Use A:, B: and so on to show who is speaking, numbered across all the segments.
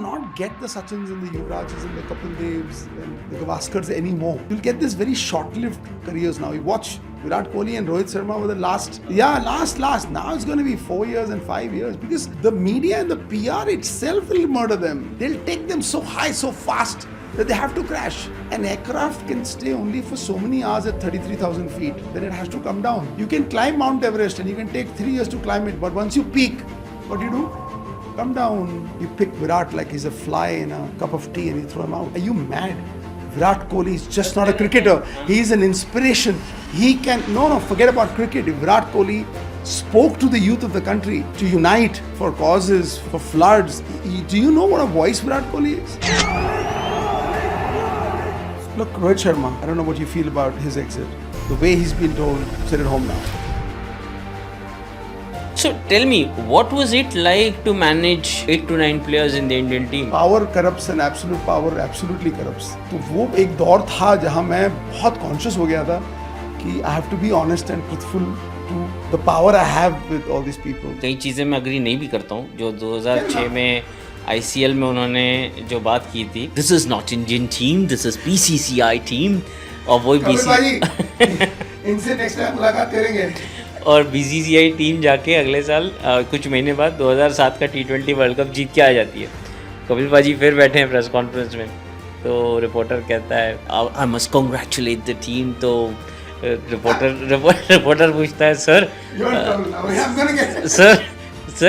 A: not get the Sachins and the Yuvrajas and the Kapil Devs and the Gavaskars anymore. You'll get this very short-lived careers now. You watch Virat Kohli and Rohit Sharma were the last. Now it's going to be 4 years and 5 years because the media and the PR itself will murder them. They'll take them so high, so fast that they have to crash. An aircraft can stay only for so many hours at 33,000 feet. Then it has to come down. You can climb Mount Everest and you can take 3 years to climb it. But once you peak, what do? Come down. You pick Virat like he's a fly in a cup of tea and you throw him out. Are you mad? Virat Kohli is just not a cricketer. He is an inspiration. He can... No, forget about cricket. If Virat Kohli spoke to the youth of the country to unite for causes, for floods, do you know what a voice Virat Kohli is? Look, Rohit Sharma, I don't know what you feel about his exit. The way he's been told, sit at home now.
B: So tell me, what was it like to manage 8 to 9 players in the Indian team?
A: Power corrupts and absolute power absolutely corrupts. तो वो एक दौर था जहाँ मैं बहुत conscious हो गया था कि I have to be honest and truthful to the power I have with all these people.
B: कई चीज़ें मैं अग्री नहीं भी करता हूँ जो 2006 में ICL में उन्होंने जो बात की थी, This is not Indian team, this is BCCI team, और वही BCCI
A: इनसे नेक्स्ट टाइम मुलाकात करेंगे.
B: और BCCI टीम जाके अगले साल कुछ महीने बाद 2007 का T20 वर्ल्ड कप जीत के आ जाती है. कपिल पाजी फिर बैठे हैं प्रेस कॉन्फ्रेंस में, तो रिपोर्टर कहता है I must congratulate the team. तो रिपोर्टर पूछता है sir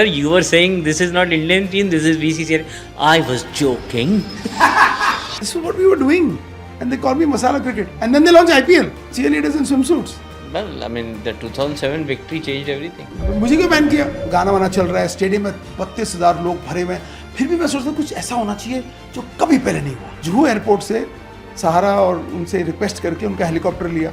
B: you were saying this is not Indian team, this is BCCI. I was joking.
A: This is what we were doing. And they call me Masala Cricket. And then they launch IPL. Cheerleaders in swimsuits.
B: Well, I mean, the 2007 victory changed everything.
A: मुझे क्यों ban किया? गाना वाना चल रहा है, stadium में 32,000 लोग भरे हुए हैं. फिर भी मैं सोचता हूँ कुछ ऐसा होना चाहिए जो कभी पहले नहीं हुआ. जुहू एयरपोर्ट से सहारा और उनसे रिक्वेस्ट करके उनका हेलीकॉप्टर लिया.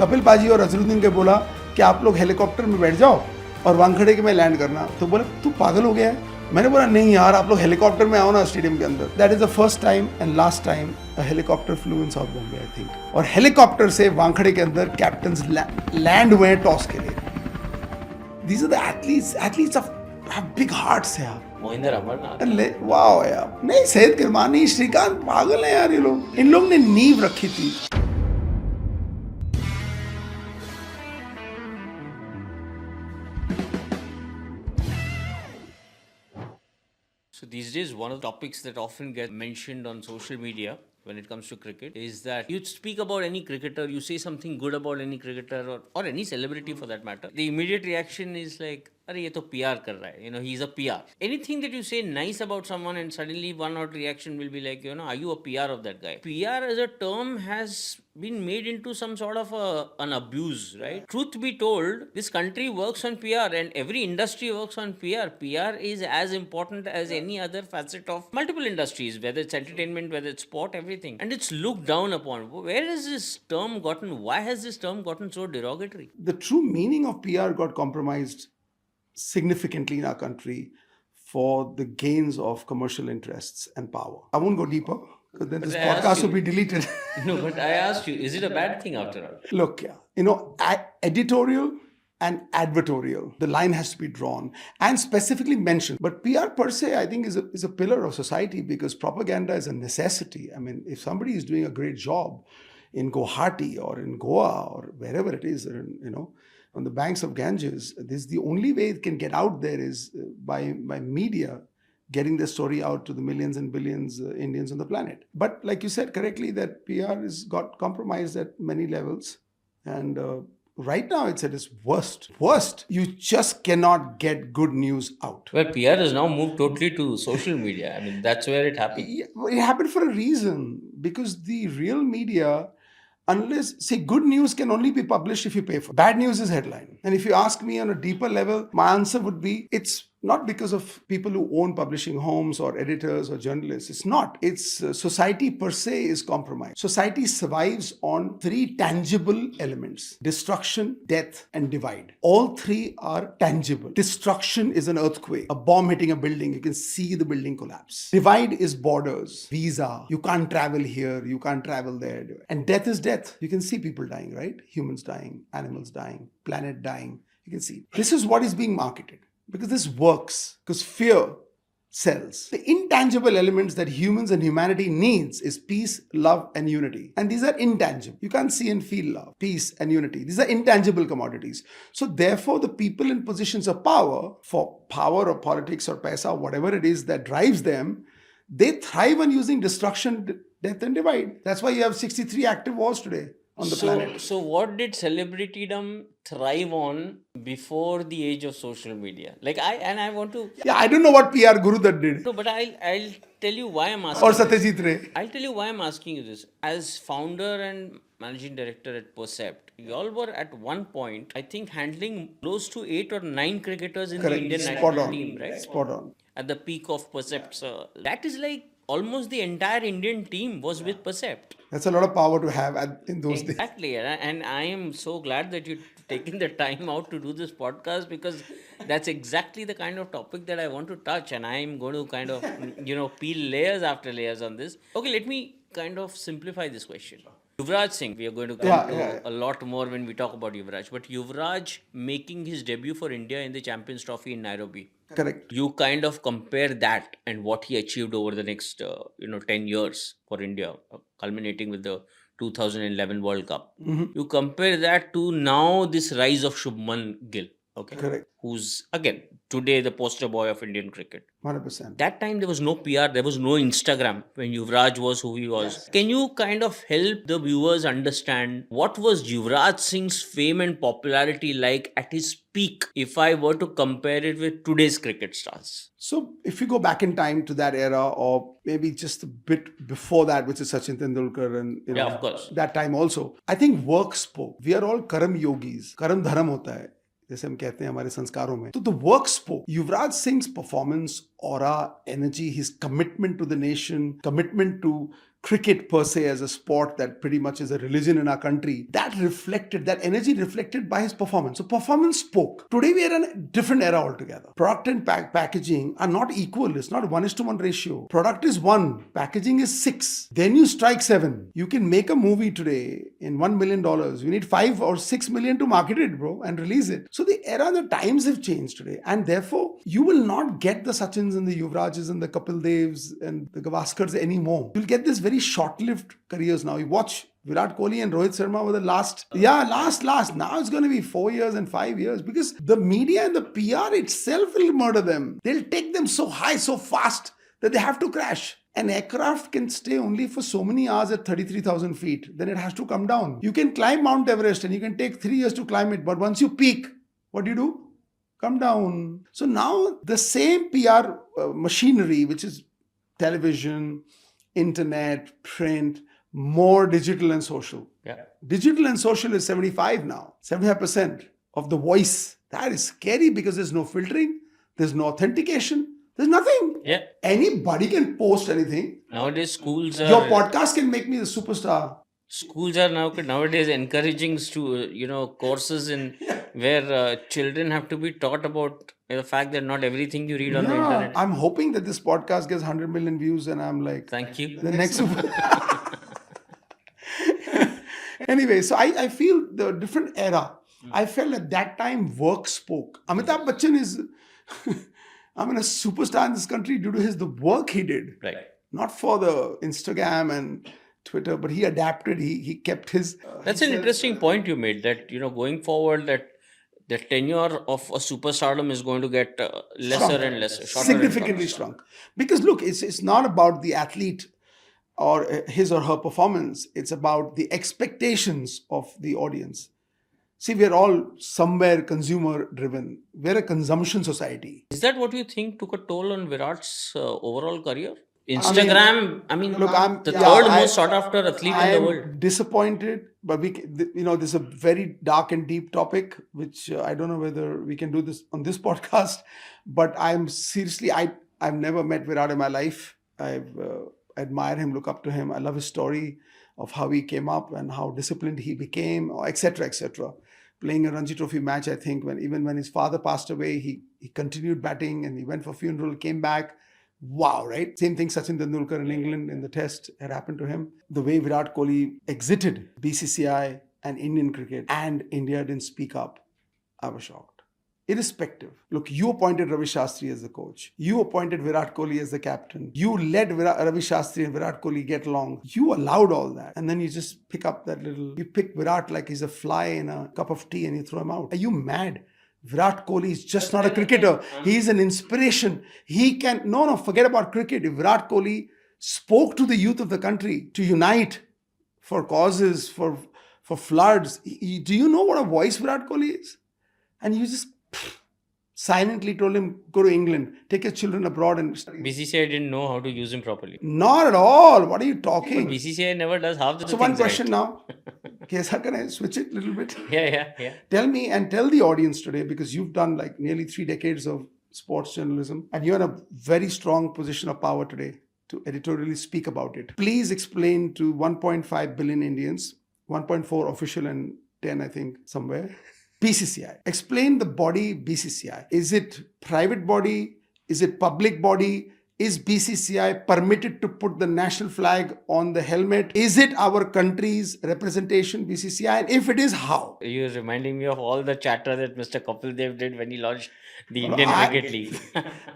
A: कपिल पाजी और अजरुद्दीन के बोला कि आप लोग हेलीकॉप्टर में बैठ जाओ और वानखेड़े के में लैंड करना. तो बोले तू पागल हो गया है? मैंने बोला नहीं यार, आप लोग हेलीकॉप्टर में आओ ना स्टेडियम के अंदर. That is the first time and last time a helicopter flu in south Bombay I think. और हेलीकॉप्टर से वानखेड़े के अंदर कैप्टन्स लैंड हुए हैं टॉस के लिए. These are the athletes of big hearts यार.
B: मोहिंदर अमरनाथ,
A: वाओ यार. नहीं, सैयद किरमानी, श्रीकांत, पागल है यार ये लोग. इन लोग ने नींव रखी थी.
B: So these days, one of the topics that often get mentioned on social media when it comes to cricket is that you speak about any cricketer, you say something good about any cricketer or any celebrity for that matter. The immediate reaction is like, अरे ये तो PR कर रहा है, you know, he's a PR. Anything that you say nice about someone and suddenly one or reaction will be like, you know, are you a PR of that guy? PR as a term has been made into some sort of an abuse, right? Truth be told, this country works on PR and every industry works on PR. PR is as important as any other facet of multiple industries, whether it's entertainment, whether it's sport, everything. And it's looked down upon. Where has this term gotten, why has this term gotten so derogatory?
A: The true meaning of PR got compromised significantly in our country for the gains of commercial interests and power. I won't go deeper because then this podcast will be deleted.
B: No, but I asked you, is it a bad thing after all?
A: Look, yeah, you know, editorial and advertorial, the line has to be drawn and specifically mentioned. But PR per se, I think, is a pillar of society because propaganda is a necessity. I mean, if somebody is doing a great job in Guwahati or in Goa or wherever it is, or in, you know, on the banks of Ganges, this is the only way it can get out there is by media getting the story out to the millions and billions Indians on the planet. But like you said correctly, that PR has got compromised at many levels. And right now it's at its worst. You just cannot get good news out.
B: Well, PR has now moved totally to social media. I mean, that's where it happened.
A: Yeah, it happened for a reason. Because the real media... good news can only be published if you pay for it. Bad news is headline. And if you ask me on a deeper level, my answer would be, it's not because of people who own publishing homes or editors or journalists. It's not. It's society per se is compromised. Society survives on 3 tangible elements: destruction, death, and divide. All 3 are tangible. Destruction is an earthquake, a bomb hitting a building. You can see the building collapse. Divide is borders, visa. You can't travel here, you can't travel there. And death is death. You can see people dying, right? Humans dying, animals dying, planet dying. You can see. This is what is being marketed. Because this works. Because fear sells. The intangible elements that humans and humanity needs is peace, love, and unity. And these are intangible. You can't see and feel love, peace, and unity. These are intangible commodities. So therefore, the people in positions of power, for power or politics or paisa, whatever it is that drives them, they thrive on using destruction, death, and divide. That's why you have 63 active wars today on the planet.
B: So what did celebritydom thrive on before the age of social media? Like I want to
A: Yeah, I don't know what PR Guru that did.
B: no, but I'll tell you why I'm asking.
A: Or
B: this.
A: Satyajit Ray.
B: I'll tell you why I'm asking you this. As founder and managing director at Percept, you all were at one point, I think, handling close to 8 or 9 cricketers in the
A: Correct.
B: Indian
A: Spot
B: national
A: on.
B: team, right?
A: Spot on.
B: At the peak of Percept. That is like almost the entire Indian team was with Percept.
A: That's a lot of power to have in those days.
B: Exactly, and I am so glad that you've taken the time out to do this podcast, because that's exactly the kind of topic that I want to touch, and I am going to kind of peel layers after layers on this. Okay, let me kind of simplify this question. Yuvraj Singh, we are going to come to a lot more when we talk about Yuvraj, but Yuvraj making his debut for India in the Champions Trophy in Nairobi.
A: Correct.
B: You kind of compare that and what he achieved over the next 10 years for India, culminating with the 2011 World Cup. You compare that to now this rise of Shubman Gill, okay,
A: Correct.
B: who's again today the poster boy of Indian cricket.
A: 100%.
B: That time there was no PR, there was no Instagram when Yuvraj was who he was. Yes. Can you kind of help the viewers understand what was Yuvraj Singh's fame and popularity like at his peak, if I were to compare it with today's cricket stars?
A: So if you go back in time to that era, or maybe just a bit before that, which is Sachin Tendulkar and
B: Yeah, of course.
A: that time also, I think work spoke. We are all karam yogis. Karam dharam hota hai, जैसे हम कहते हैं हमारे संस्कारों में. तो the work spoke. Yuvraj Singh's performance, aura, energy, his commitment to the nation, commitment to cricket per se as a sport that pretty much is a religion in our country, that energy reflected by his performance. So performance spoke. Today we are in a different era altogether. Product and packaging are not equal. It's not 1:1 ratio. Product is 1, packaging is 6. Then you strike 7. You can make a movie today in $1 million. You need 5 or 6 million to market it, bro, and release it. So the era, the times have changed today, and therefore you will not get the Sachins and the Yuvrajas and the Kapil Devs and the Gavaskars anymore. You'll get this very short-lived careers now. You watch Virat Kohli and Rohit Sharma were the last. Now it's going to be 4 years and 5 years, because the media and the PR itself will murder them. They'll take them so high, so fast that they have to crash. An aircraft can stay only for so many hours at 33,000 feet. Then it has to come down. You can climb Mount Everest and you can take 3 years to climb it. But once you peak, what do? Come down. So now the same PR machinery, which is television, internet, print, more digital and social.
B: Yeah.
A: Digital and social is 75 now, 75% of the voice. That is scary, because there's no filtering, there's no authentication, there's nothing.
B: Yeah.
A: Anybody can post anything.
B: Nowadays schools are...
A: Your podcast can make me the superstar.
B: Schools are nowadays encouraging courses in where children have to be taught about the fact that not everything you read on the internet.
A: I'm hoping that this podcast gets 100 million views and I'm like...
B: Thank you.
A: The next... Anyway, so I feel the different era. I felt at that time work spoke. Amitabh Bachchan is... a superstar in this country due to the work he did.
B: Right.
A: Not for the Instagram and Twitter, but he adapted, he kept his...
B: That's an interesting point you made, that, going forward, that the tenure of a superstardom is going to get lesser and lesser.
A: Significantly shrunk. Because look, it's not about the athlete or his or her performance. It's about the expectations of the audience. See, we're all somewhere consumer driven. We're a consumption society.
B: Is that what you think took a toll on Virat's overall career? Instagram,
A: look, I'm
B: the third most sought after athlete in the world.
A: I'm disappointed, but this is a very dark and deep topic, which I don't know whether we can do this on this podcast. But I'm seriously, I've never met Virat in my life. I admire him, look up to him. I love his story of how he came up and how disciplined he became, etc., etc. Playing a Ranji Trophy match, I think, even when his father passed away, he continued batting and he went for funeral, came back. Wow, right? Same thing Sachin Tendulkar in England in the test had happened to him. The way Virat Kohli exited BCCI and Indian cricket and India didn't speak up, I was shocked. irrespective. Look, you appointed Ravi Shastri as the coach. You appointed Virat Kohli as the captain. You let Ravi Shastri and Virat Kohli get along. You allowed all that. And then you just pick up you pick Virat like he's a fly in a cup of tea and you throw him out. Are you mad? Virat Kohli is just not a cricketer. He's an inspiration. Forget about cricket. If Virat Kohli spoke to the youth of the country to unite for causes, for floods, do you know what a voice Virat Kohli is? And you just silently told him, go to England, take your children abroad and study.
B: BCCI didn't know how to use him properly.
A: Not at all. What are you talking?
B: BCCI never does half the
A: So
B: things
A: one question
B: right.
A: now. Okay, sir, can I switch it a little bit?
B: Yeah.
A: Tell me and tell the audience today, because you've done like nearly 3 decades of sports journalism and you're in a very strong position of power today to editorially speak about it. Please explain to 1.5 billion Indians, 1.4 official and 10, I think, somewhere. BCCI. Explain the body BCCI. Is it private body? Is it public body? Is BCCI permitted to put the national flag on the helmet? Is it our country's representation, BCCI? And if it is, how?
B: You're reminding me of all the chatter that Mr. Kapil Dev did when he launched the Indian Cricket League.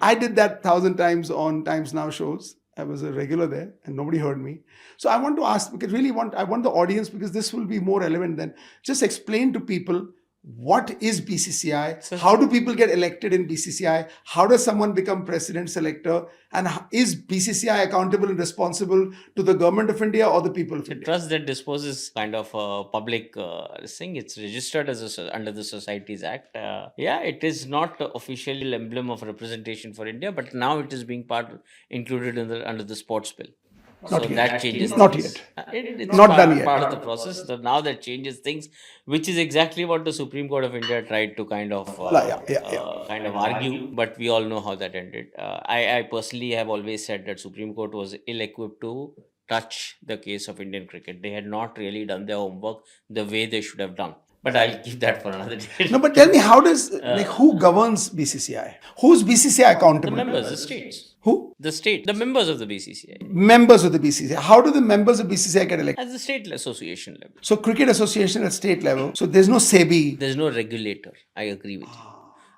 A: I did that 1,000 times on Times Now shows. I was a regular there and nobody heard me. So I want to ask, because I want the audience, because this will be more relevant then. Just explain to people, what is BCCI? How do people get elected in BCCI? How does someone become president selector? And is BCCI accountable and responsible to the government of India or the people of
B: The
A: India?
B: trust that disposes kind of public thing. It's registered as under the Societies Act. It is not the official emblem of representation for India, but now it is being included under the sports bill.
A: Not
B: So
A: yet.
B: that changes
A: Not
B: things.
A: yet.
B: It's
A: Not done yet.
B: part of the process. So now that changes things, which is exactly what the Supreme Court of India tried to kind of argue, but we all know how that ended. I personally have always said that Supreme Court was ill-equipped to touch the case of Indian cricket. They had not really done their homework the way they should have done. But I'll keep that for another day.
A: No, but tell me, how does, who governs BCCI? Who's BCCI
B: The
A: accountable?
B: members, the states.
A: Who?
B: The state, the members of the BCCI.
A: Members of the BCCI. How do the members of BCCI get elected?
B: At the state association level.
A: So cricket association at state level. So there's no SEBI.
B: There's no regulator. I agree with you.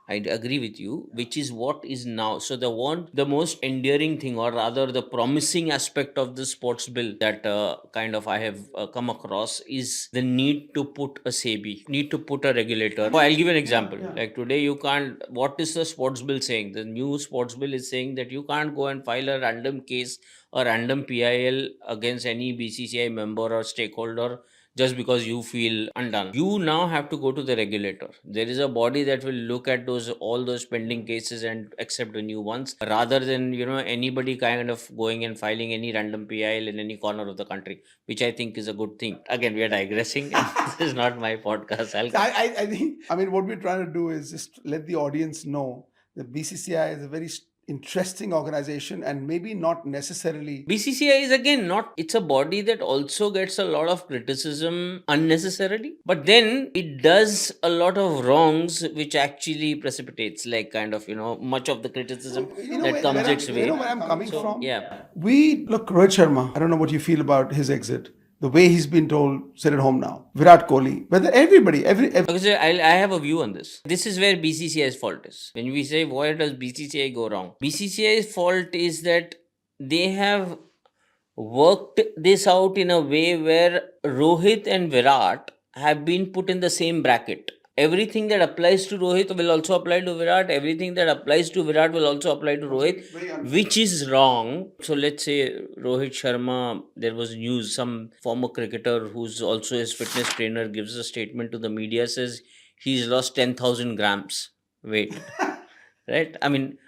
B: I agree with you, which is what is now. So the most endearing thing, or rather the promising aspect of the sports bill that I have come across, is the need to put a SEBI, need to put a regulator. I'll give you an example. Like today, you can't. What is the sports bill saying? The new sports bill is saying that you can't go and file a random case or random PIL against any BCCI member or stakeholder just because you feel undone. You now have to go to the regulator. There is a body that will look at all those pending cases and accept the new ones, rather than anybody kind of going and filing any random PIL in any corner of the country, which I think is a good thing. Again, we are digressing. This is not my podcast.
A: I think, what we're trying to do is just let the audience know that BCCI is a very interesting organization and maybe not necessarily.
B: BCCI is it's a body that also gets a lot of criticism unnecessarily, but then it does a lot of wrongs which actually precipitates much of the criticism that comes its way.
A: You know where I'm coming from?
B: Yeah.
A: Rohit Sharma, I don't know what you feel about his exit. The way he's been told, sit at home now. Virat Kohli, whether everybody.
B: Okay, so I have a view on this. This is where BCCI's fault is. When we say, why does BCCI go wrong? BCCI's fault is that they have worked this out in a way where Rohit and Virat have been put in the same bracket. Everything that applies to Rohit will also apply to Virat. Everything that applies to Virat will also apply to Rohit, which is wrong. So let's say Rohit Sharma, there was news, some former cricketer who's also his fitness trainer gives a statement to the media, says he's lost 10,000 grams weight. Right?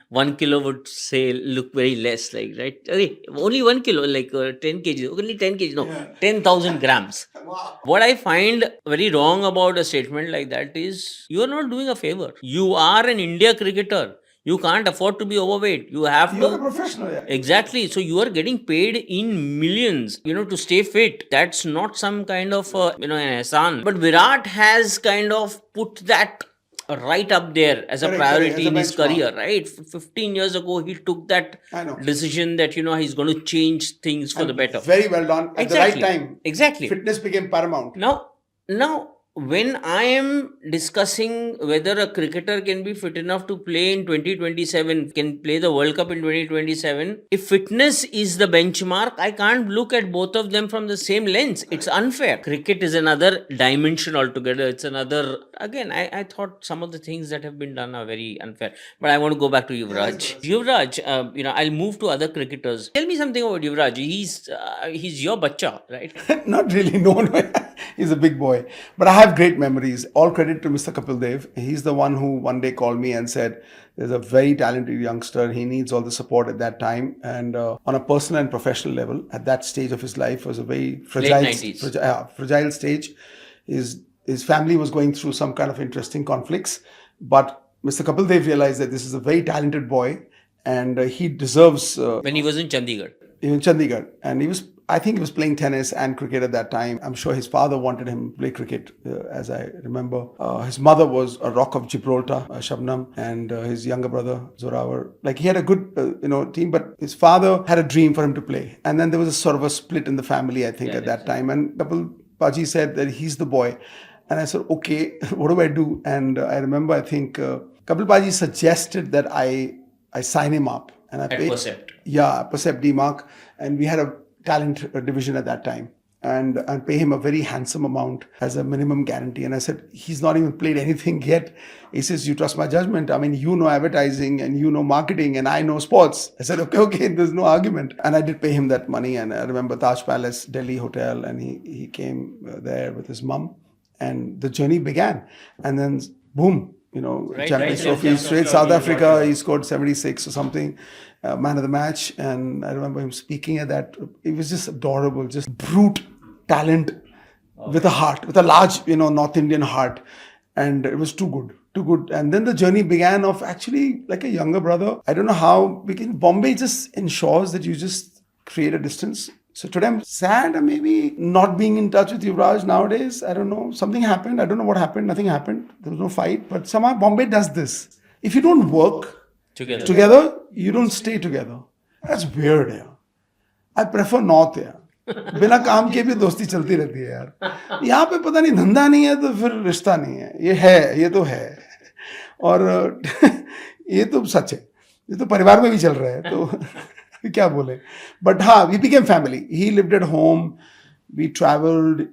B: 1 kilo would look very less, right? Okay, only 1 kilo, 10 kg, only 10 kg, no, 10,000 grams.
A: Wow.
B: What I find very wrong about a statement like that is, you are not doing a favor. You are an India cricketer. You can't afford to be overweight. You're
A: a professional. Yeah.
B: Exactly. So you are getting paid in millions, to stay fit. That's not some kind of, an ehsan. But Virat has kind of put that right up there as a priority in his career, right? 15 years ago, he took that decision that, he's going to change things for the better.
A: Very well done. At the right time.
B: Exactly.
A: Fitness became paramount.
B: Now, when I am discussing whether a cricketer can be fit enough to play in 2027, can play the World Cup in 2027, if fitness is the benchmark, I can't look at both of them from the same lens. It's unfair. Cricket is another dimension altogether. It's another. Again, I thought some of the things that have been done are very unfair. But I want to go back to Yuvraj. Yuvraj, I'll move to other cricketers. Tell me something about Yuvraj. He's your bacha, right?
A: Not really, no. He's a big boy. But I have great memories. All credit to Mr. Kapil Dev. He's the one who one day called me and said, there's a very talented youngster. He needs all the support at that time. And on a personal and professional level, at that stage of his life, was a very fragile,
B: Late 90s.
A: fragile stage. His family was going through some kind of interesting conflicts. But Mr. Kapil Dev realized that this is a very talented boy and he deserves...
B: When he was in Chandigarh.
A: in Chandigarh, and I think he was playing tennis and cricket at that time. I'm sure his father wanted him to play cricket, as I remember. His mother was a Rock of Gibraltar, Shabnam, and his younger brother, Zorawar. Like, he had a good, team, but his father had a dream for him to play. And then there was a sort of a split in the family, I think, at that time. And Kapil Paji said that he's the boy. And I said, okay, what do I do? And I remember, I think, Kapil Paji suggested that I sign him up. And I paid,
B: Percept.
A: Yeah, Percept D-Mark. And we had a talent division at that time. And pay him a very handsome amount as a minimum guarantee. And I said, he's not even played anything yet. He says, you trust my judgment. I mean, you know advertising and you know marketing and I know sports. I said, okay, there's no argument. And I did pay him that money. And I remember Taj Palace, Delhi Hotel. And he came there with his mum. And the journey began. And then, boom. Champions Trophy, straight South Africa, he scored 76 or something, man of the match. And I remember him speaking at that. It was just adorable, just brute talent with a heart, with a large, North Indian heart. And it was too good. And then the journey began of actually like a younger brother. I don't know how, Bombay just ensures that you just create a distance. So today I'm sad maybe not being in touch with Yuvraj nowadays. I don't know. Something happened. I don't know what happened. Nothing happened. There was no fight. But somehow Bombay does this. If you don't work together, you don't stay together. That's weird, yeah. I prefer North, yeah. बिना काम के भी दोस्ती चलती रहती है यार. यहाँ पे पता नहीं धंधा नहीं है तो फिर रिश्ता नहीं है. ये तो है. और ये तो सच है. ये तो परिवार में भी चल रहा है. तो क्या बोले. But we became family. He lived at home. We traveled,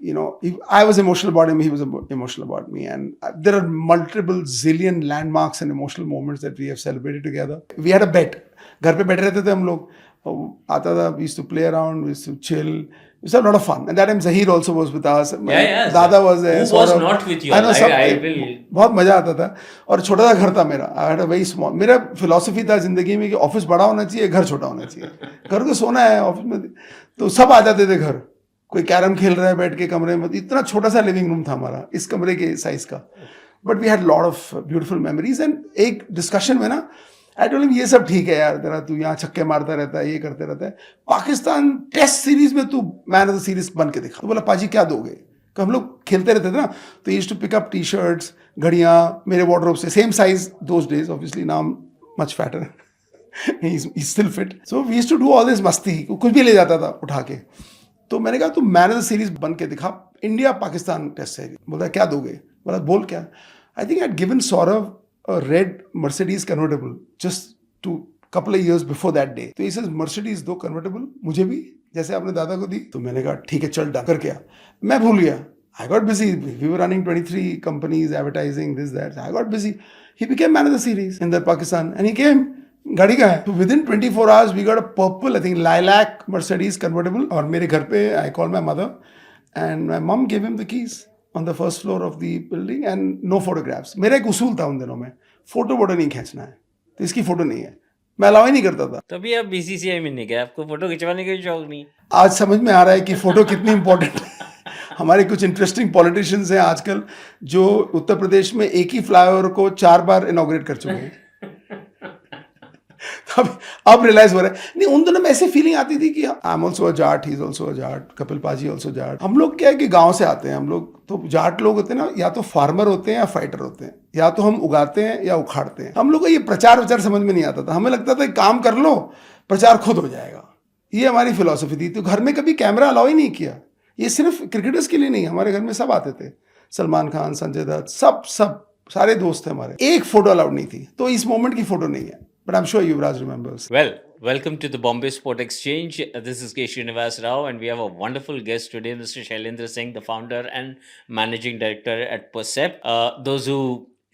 A: I was emotional about him. He was emotional about me. And there are multiple zillion landmarks and emotional moments that we have celebrated together. We had a bet. घर पे बैठे रहते थे हम लोग. आता था, we used to play around, we used to chill. It was a lot of fun. And that time Zahir also was with us.
B: Yeah.
A: Dada was there.
B: Who was not with you?
A: I know,
B: I will...
A: बहुत मजा आता था. और छोटा सा घर था मेरा. I had a very small. मेरा philosophy था जिंदगी में कि ऑफिस बड़ा होना चाहिए, घर छोटा होना चाहिए. घर को सोना है, ऑफिस में तो सब आ जाते थे घर. कोई कैरम खेल रहा है बैठ के कमरे में. इतना छोटा सा लिविंग रूम था हमारा, इस कमरे के साइज का. But we had lot of beautiful memories. And एक डिस्कशन में ना, आई टोल्ड हिम, ये सब ठीक है यार, तेरा तू यहाँ छक्के मारता रहता है, ये करते रहता है. पाकिस्तान टेस्ट सीरीज में तू मैन ऑफ द सीरीज बन के दिखा. तो बोला, पाजी क्या दोगे? तो हम लोग खेलते रहते थे ना, तो used to pick up T shirts, घड़ियाँ मेरे वार्डरोब से, same size those days. Obviously now much fatter. he's still fit. So we used to do all this मस्ती. कुछ भी ले जाता था उठा के. तो मैंने कहा, तू मैन ऑफ द सीरीज बन के दिखा, इंडिया पाकिस्तान टेस्ट सीरीज. बोला, क्या दोगे? बोला, बोल क्या. I think I had given Sourav a red Mercedes convertible just to couple of years before that day. तो he says, Mercedes दो convertible मुझे भी, जैसे आपने दादा को दी. तो मैंने कहा, ठीक है, चल डन. करके आ. मैं भूल गया. I got busy. We were running 23 companies, advertising, this, that. I got busy. He became man of the series in the Pakistan. And he came. गाड़ी का है. So within 24 hours, we got a purple, I think, lilac Mercedes convertible. और मेरे घर पे, I called my mother. And my mom gave him the keys on the first floor of the building and no photographs. मेरा एक उसूल था उन दिनों में, फोटो नहीं खींचना है, तो इसकी फोटो नहीं है, मैं अलाउ ही नहीं करता था.
B: तभी आप बीसीसीआई में नहीं गए, आपको फोटो खिंचवाने का शौक नहीं.
A: आज समझ में आ रहा है कि फोटो कितनी इंपॉर्टेंट है. हमारे कुछ इंटरेस्टिंग पॉलिटिशियंस हैं आजकल जो उत्तर प्रदेश में एक ही फ्लाईओवर को 4 बार इनॉग्रेट कर चुके हैं. अब रियलाइज हो रहा है. नहीं, उन दिनों में ऐसी फीलिंग आती थी कि I am also a Jat, he is also a Jat, Kapil पाजी ऑल्सो जाट. हम लोग क्या है कि गांव से आते हैं हम लोग. तो जाट लोग होते हैं ना, या तो फार्मर होते हैं या फाइटर होते हैं, या तो हम उगाते हैं या उखाड़ते हैं. हम लोग को ये प्रचार विचार समझ में नहीं आता था. हमें लगता था काम कर लो, प्रचार खुद हो जाएगा. ये हमारी फिलॉसफी थी. तो घर में कभी कैमरा अलाउ ही नहीं किया. ये सिर्फ क्रिकेटर्स के लिए नहीं, हमारे घर में सब आते थे. सलमान खान, संजय दत्त, सब सारे दोस्त थे हमारे. एक फोटो अलाउड नहीं थी, तो इस मोमेंट की फोटो नहीं है. But I'm sure Yuvraj remembers.
B: Well, welcome to the Bombay Sport Exchange. This is K. Srinivas Rao, and we have a wonderful guest today, Mr. Shailendra Singh, the founder and managing director at Percept. Those who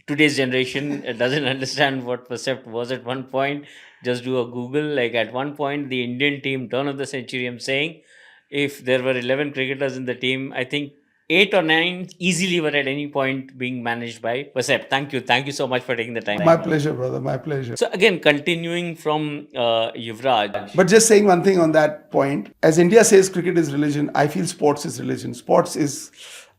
B: today's generation doesn't understand what Percept was at one point, just do a Google. Like at one point, the Indian team, turn of the century, I'm saying, if there were 11 cricketers in the team, I think 8 or 9 easily were at any point being managed by Percept. Thank you so much for taking the time.
A: My pleasure, brother. My pleasure.
B: So again, continuing from Yuvraj.
A: But just saying one thing on that point, as India says cricket is religion, I feel sports is religion. Sports is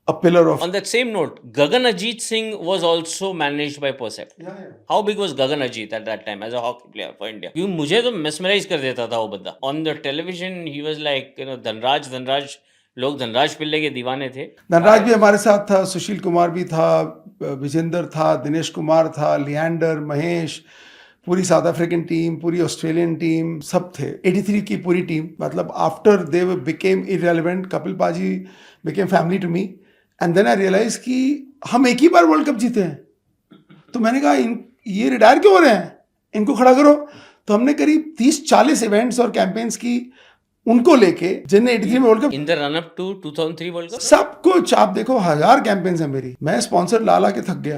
A: a pillar of.
B: On that same note, Gagan Ajit Singh was also managed by Percept.
A: Yeah.
B: How big was Gagan Ajit at that time as a hockey player for India? क्योंकि मुझे तो mesmerize कर देता था वो बंदा. On the television, he was like, Dhanraj, लोग धनराज पिल्ले के दीवाने थे.
A: धनराज भी हमारे साथ था, सुशील कुमार भी था, विजेंदर था, दिनेश कुमार था, लियांडर, महेश, पूरी साउथ अफ्रीकन टीम, पूरी ऑस्ट्रेलियन टीम, सब थे. 83 की पूरी टीम. मतलब after they became irrelevant, Kapil paaji became family to me. And then I realise कि हम एक ही बार वर्ल्ड कप जीते हैं. तो मैंने कहा ये रिटायर क्यों हो रहे हैं, इनको खड़ा करो. तो हमने करीब 30-40 इवेंट्स और कैंपेन्स की उनको लेके, जिनने 83 में world cup,
B: In the run up to 2003 World Cup.
A: सब कुछ आप देखो, 1000 कैंपेन्स है मेरी. मैं स्पॉन्सर ला के थक गया,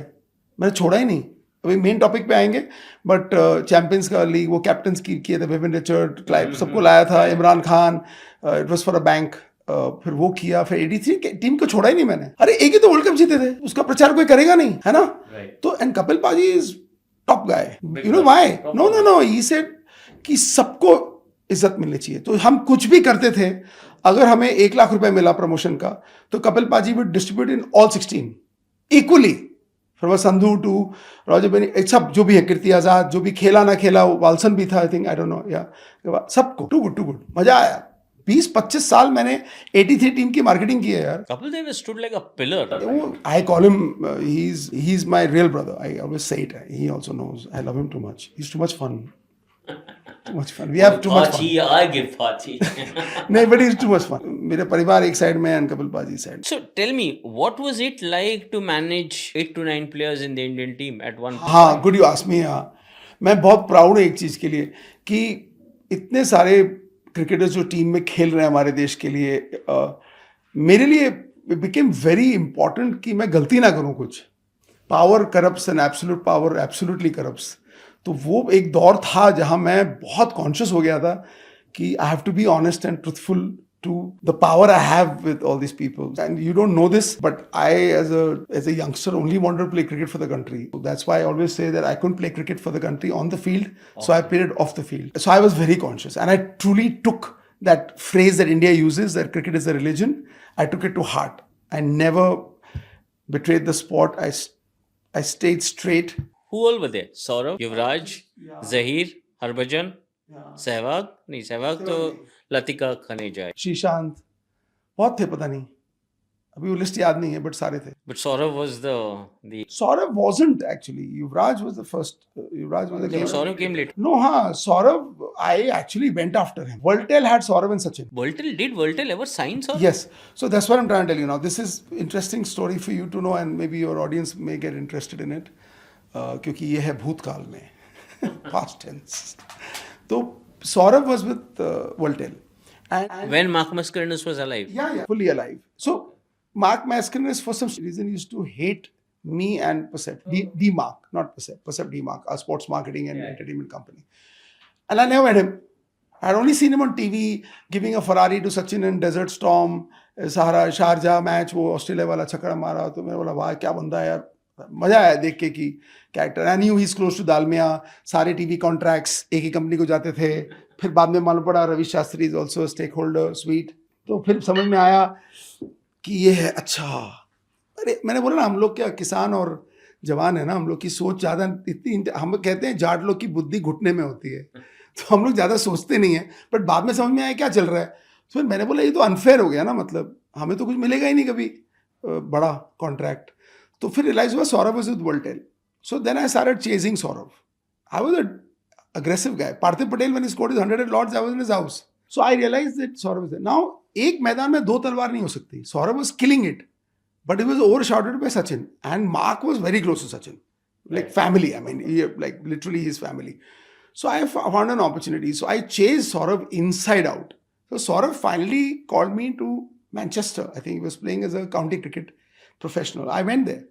A: मैंने छोड़ा ही नहीं. अभी मेन टॉपिक पे आएंगे, बट चैंपियंस का लीग वो कैप्टन्स की किए थे, विपिन रिचर्ड, क्लाइव, सबको लाया था, Imran Khan, it was for a bank. फिर वो किया, फिर 83 टीम को छोड़ा ही नहीं मैंने. अरे एक ही तो वर्ल्ड कप जीते थे, उसका प्रचार कोई करेगा नहीं, है ना? तो and Kapil paaji is top guy. You know why? No he said कि सबको इज्जत मिलनी चाहिए. तो हम कुछ भी करते थे, अगर हमें 1 लाख रुपए मिला प्रमोशन का, तो Kapil paaji would distribute in all 16 equally, from Sandhu to Roger Binny, सब जो भी है, कीर्ति आजाद, जो भी खेला ना खेला, वाल्सन भी था, आई थिंक, आई डोंट नो, या सबको. टू गुड, मजा आया. 20-25 साल मैंने 83 टीम की मार्केटिंग की है यार.
B: Kapil Dev stood like a pillar.
A: I call him, he's my real brother. I always say it. He also knows. I love him too much. He's too much fun. Too much fun. We have too much fun.
B: I give Pachi.
A: No, but he's too much fun. मेरे परिवार एक side में and Kapil पाजी side.
B: So tell me, what was it like to manage 8 to 9 players in the Indian team at one point?
A: हाँ, good you asked me. हाँ, मैं बहुत proud हूँ एक चीज़ के लिए कि इतने सारे क्रिकेटर्स जो टीम में खेल रहे हैं हमारे देश के लिए, मेरे लिए बिकेम वेरी इंपॉर्टेंट कि मैं गलती ना करूँ कुछ. Power corrupts and absolute power absolutely corrupts. तो वो एक दौर था जहाँ मैं बहुत कॉन्शियस हो गया था कि I have to be honest and truthful to the power I have with all these people. And you don't know this, but I as a youngster only wanted to play cricket for the country. So that's why I always say that I couldn't play cricket for the country on the field, so I played it off the field. So I was very conscious, and I truly took that phrase that India uses, that cricket is a religion, I took it to heart. I never betrayed the sport. I stayed straight.
B: Who all were there? Saurav, Yuvraj, Zahir, Harbhajan, Sehwag? नहीं, Sehwag तो लतिका खनेजा है.
A: श्रीशांत, बहुत थे, पता नहीं, अभी वो list याद नहीं है, बट सारे थे.
B: But Saurav was the
A: Saurav wasn't actually. Yuvraj was the first. Yuvraj was the game.
B: Saurav came late.
A: No, Saurav, I actually went after him. Voltel had Saurav and Sachin.
B: Did Voltel ever sign Saurav?
A: Yes. So that's what I'm trying to tell you now. This is interesting story for you to know, and maybe your audience may get interested in it. क्योंकि ये है भूतकाल में, past tense. तो Saurav was with Voltel. And
B: When Mark Mascarenhas was alive.
A: Yeah, fully alive. So Mark Mascarenhas, for some reason, used to hate me and Percept. D-Mark, not Percept. Percept D-Mark, our sports marketing and entertainment company. And I never met him. I had only seen him on TV giving a Ferrari to Sachin in Desert Storm, Sahara, Sharjah match, वो Australia वाला छक्का मारा. तो मैंने बोला वाह क्या बंदा है यार, मजा आया देख के कि character. I knew he is close to Dalmiya. सारे टीवी कॉन्ट्रैक्ट्स एक ही कंपनी को जाते थे. फिर बाद में मालूम पड़ा Ravi Shastri is also stakeholder, sweet. तो फिर समझ में आया कि ये है. अच्छा, अरे मैंने बोला ना, हम लोग क्या किसान और जवान है ना, हम लोग की सोच ज़्यादा इतनी, हम कहते हैं जाट लोग की बुद्धि घुटने में होती है, तो हम लोग ज़्यादा सोचते नहीं हैं. बट बाद में समझ में आया क्या चल रहा है. तो फिर मैंने बोला ये तो अनफेयर हो गया ना, मतलब हमें तो कुछ मिलेगा ही नहीं कभी बड़ा कॉन्ट्रैक्ट. तो फिर रियलाइज हुआ Saurav was with Voltel. So then I started chasing Saurav. I was an aggressive guy. Parthiv Patel, when he scored his 100 at Lords, I was in his house. So I realized that Saurav was there. Now, एक मैदान में 2 तलवार नहीं हो सकती. Saurav was killing it. But it was overshadowed by Sachin. And Mark was very close to Sachin. Like family. I mean, like literally his family. So I found an opportunity. So I chased Saurabh inside out. So Saurabh finally called me to Manchester. I think he was playing as a county cricket professional. I went there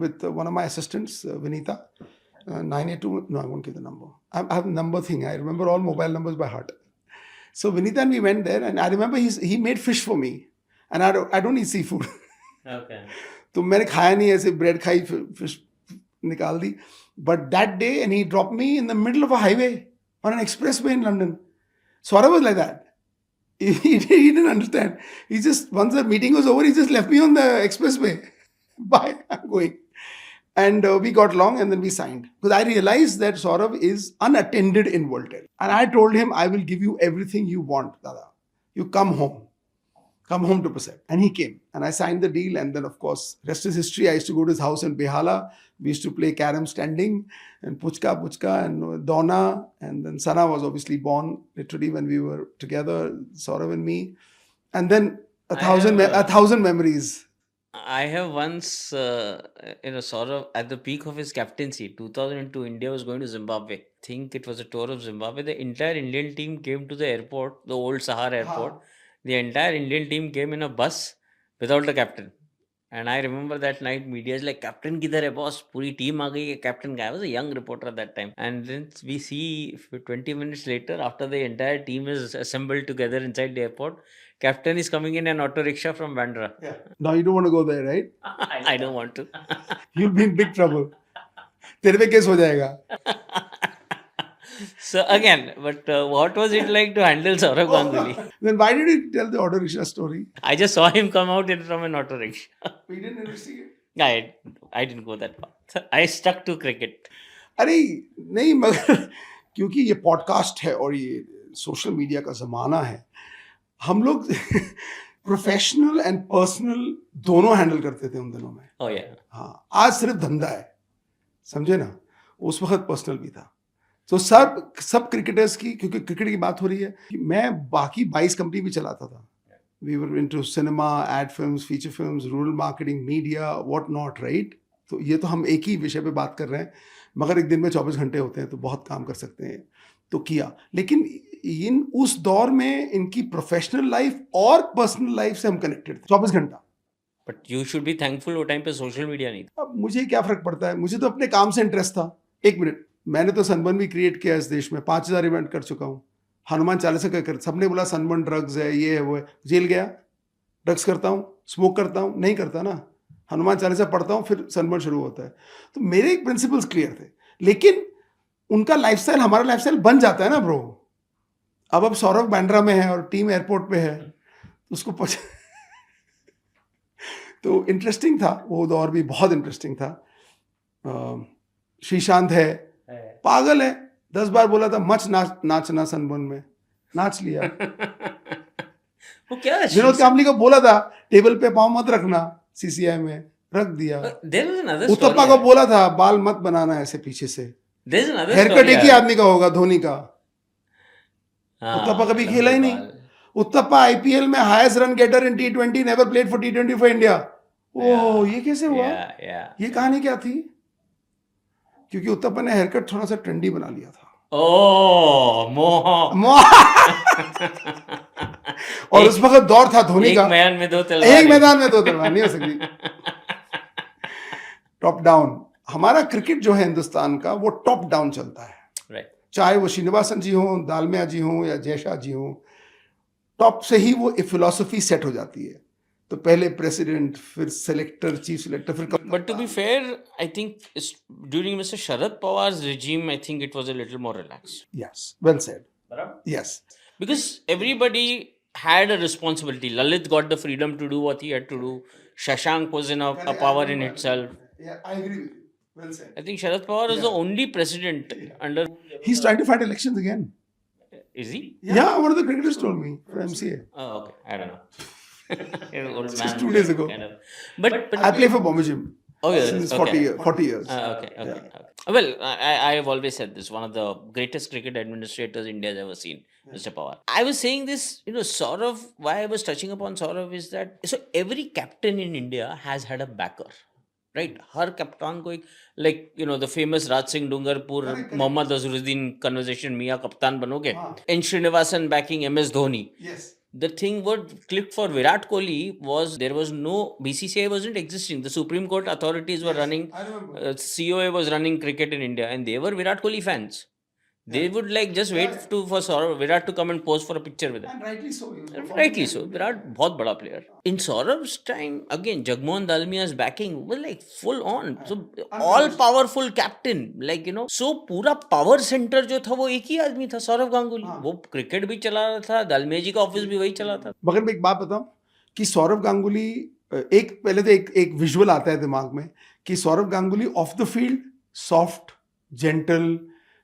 A: with one of my assistants, Vinita. 982, no, I won't give the number. I have a number thing. I remember all mobile numbers by heart. So Vinita and we went there, and I remember he made fish for me. And I don't eat seafood.
B: Okay.
A: तो मैंने खाया नहीं ऐसे bread खाई fish निकाल दी but that day and he dropped me in the middle of a highway on an expressway in London. Saurabh was like that. He didn't understand. He just, once the meeting was over, he just left me on the expressway. Bye, I'm going. And we got along and then we signed. Because I realized that Saurabh is unattended in Voltaire. And I told him, I will give you everything you want, Dada. You come home. Come home to Percept. And he came. And I signed the deal. And then, of course, rest is history. I used to go to his house in Behala. We used to play carom standing. And Puchka, and Donna. And then Sana was obviously born literally when we were together, Saurabh and me. And then a thousand memories.
B: I have once, sort of at the peak of his captaincy, 2002, India was going to Zimbabwe. I think it was a tour of Zimbabwe. The entire Indian team came to the airport, the old Sahar airport. The entire Indian team came in a bus without the captain. And I remember that night, media is like, Captain kidhar hai boss? Puri team aa gayi hai, captain guy. I was a young reporter at that time. And then we see 20 minutes later, after the entire team is assembled together inside the airport, captain is coming in an auto rickshaw from Bandra.
A: Yeah. Now you don't want to go there, right?
B: I don't want to.
A: You'll be in big trouble. तेरे पे case हो जाएगा.
B: So again, but what was it like to handle Saurabh Ganguly?
A: Then why did you tell the auto rickshaw story?
B: I just saw him come out from an auto rickshaw.
A: We didn't investigate.
B: I didn't go that far. I stuck to cricket.
A: अरे नहीं मगर क्योंकि ये podcast है और ये social media का ज़माना है हम लोग प्रोफेशनल एंड पर्सनल दोनों हैंडल करते थे उन दिनों में.
B: Oh yeah.
A: हाँ आज सिर्फ धंधा है समझे ना. उस वक्त पर्सनल भी था. तो सब क्रिकेटर्स की क्योंकि क्रिकेट की बात हो रही है कि मैं बाकी 22 कंपनी भी चलाता था. We were into cinema, ad films, feature films, rural marketing, media, what not, right. तो ये तो हम एक ही विषय पे बात कर रहे हैं मगर एक दिन में 24 घंटे होते हैं तो बहुत काम कर सकते हैं. तो किया लेकिन उस दौर में इनकी प्रोफेशनल लाइफ और पर्सनल लाइफ से हम कनेक्टेड थे 24 घंटा.
B: But you should be thankful वो टाइम पे सोशल मीडिया नहीं था.
A: अब मुझे क्या फर्क पड़ता है, मुझे तो अपने काम से इंटरेस्ट था. एक मिनट, मैंने तो सनबर्न भी क्रिएट किया इस देश में. 5000 इवेंट कर चुका हूँ. हनुमान चालीसा का कर, सबने बोला सनबर्न ड्रग्स है, ये है वो है. जेल गया, ड्रग्स करता हूँ, स्मोक करता हूँ, नहीं करता ना. हनुमान चालीसा पढ़ता हूँ, फिर सनबर्न शुरू होता है. तो मेरे एक प्रिंसिपल्स क्लियर थे. लेकिन उनका लाइफस्टाइल हमारा लाइफस्टाइल बन जाता है ना ब्रो. अब सौरभ बांद्रा में है और टीम एयरपोर्ट पे है, उसको तो इंटरेस्टिंग था वो दौर भी, बहुत इंटरेस्टिंग था. श्रीशांत है, पागल है, 10 बार बोला था मच नाचना सनबर्न में, नाच लिया.
B: वो क्या है?
A: विनोद कामली को बोला था टेबल पे पाँव मत रखना, सीसीआई में रख दिया. उत्तप्पा को बोला था बाल मत बनाना ऐसे पीछे से. हेयरकट एक ही आदमी का होगा, धोनी का. उत्तप्पा कभी खेला ही नहीं. उत्तप्पा आईपीएल में highest run getter in T20, never played for T20 for India. Oh ये कैसे हुआ? ये कहानी क्या थी? क्योंकि उत्तप्पा ने हेयरकट थोड़ा सा ट्रेंडी बना लिया था. और उस वक्त दौर था धोनी का,
B: एक मैदान में दो
A: तलवार नहीं हो सकती. Top down. हमारा क्रिकेट जो है हिंदुस्तान का वो टॉप डाउन चलता है.
B: राइट.
A: चाहे वो श्रीनिवासन जी हो, दालमिया जी हो या जयशाह जी हो, टॉप से ही वो फिलॉसफी सेट हो जाती है. तो पहले प्रेसिडेंट, फिर सेलेक्टर, चीफ सेलेक्टर, फिर.
B: But to be fair, I think during Mr. Sharad Pawar's regime, I think it was a little more relaxed.
A: Yes, well said. Yes.
B: Because everybody had a responsibility. Lalit got the freedom to do what he had to do. Shashank was in a power in itself.
A: Yeah, I agree with you. Well said.
B: I think Sharad Pawar is the only president under.
A: He's trying to fight elections again.
B: Is he?
A: Yeah, one of the cricketers told me for MCA.
B: Oh, okay. I don't know.
A: Just 2 days ago.
B: Kind of. But
A: I play for Bombay Gym.
B: Oh, yeah.
A: Since
B: Okay.
A: 40 years.
B: Okay. Well, I have always said this. One of the greatest cricket administrators India has ever seen. Mr. Pawar. I was saying this, Saurav, why I was touching upon Saurav is that, so every captain in India has had a backer. Right, हर कप्तान को एक like the famous Raj Singh Dungarpur Mohammad Azharuddin conversation, मियाँ कप्तान बनोगे, and Srinivasan backing MS Dhoni.
A: Yes.
B: The thing what clicked for Virat Kohli was there was no BCCI wasn't existing. The Supreme Court authorities were running.
A: I remember.
B: COA was running cricket in India, and they were Virat Kohli fans. They would like just wait for Saurav Virat to come and pose for a picture with them.
A: And rightly so. He was
B: Rightly so. Virat बहुत बड़ा player. In Saurav's time, again, Jagmohan Dalmia's backing was like full on. So all powerful captain, so पूरा power center जो था वो एक ही आदमी था, सौरव गांगुली. वो क्रिकेट भी चला रहा था, दालमिया जी का ऑफिस भी वही चला था.
A: मगर मैं एक बात बताऊं कि सौरव गांगुली पहले तो एक विजुअल आता है दिमाग में कि Sourav Ganguly off the field soft, gentle,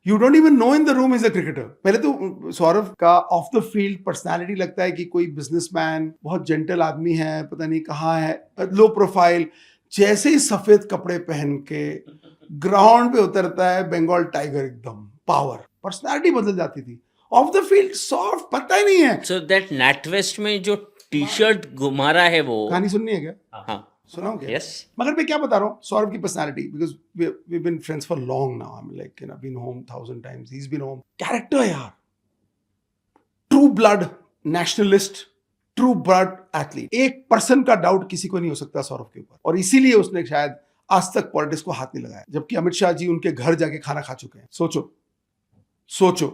A: you don't even know in the room is a cricketer. पहले तो सौरव का ऑफ द फील्ड पर्सनालिटी लगता है कि कोई बिजनेसमैन, बहुत जेंटल आदमी है, पता नहीं कहाँ है, लो प्रोफाइल. जैसे ही सफेद कपड़े पहन के ग्राउंड पे उतरता है, बंगाल टाइगर एकदम पावर, पर्सनालिटी बदल जाती थी. ऑफ द फील्ड सॉफ्ट, पता ही नहीं है.
B: So that NatWest में जो टी-शर्ट घुमा रहा है वो
A: कहानी सुननी है क्या?
B: हाँ,
A: सुनाओ क्या?
B: yes.
A: मगर मैं क्या बता रहा हूँ सौरव की personality, because we been friends for long now. I am like been home 1000 times, he is been home. Character यार, true blood nationalist, true blood athlete. 1% का डाउट किसी को नहीं हो सकता सौरव के ऊपर, और इसीलिए उसने शायद आज तक पॉलिटिक्स को हाथ नहीं लगाया, जबकि अमित शाह जी उनके घर जाके खाना खा चुके हैं. सोचो,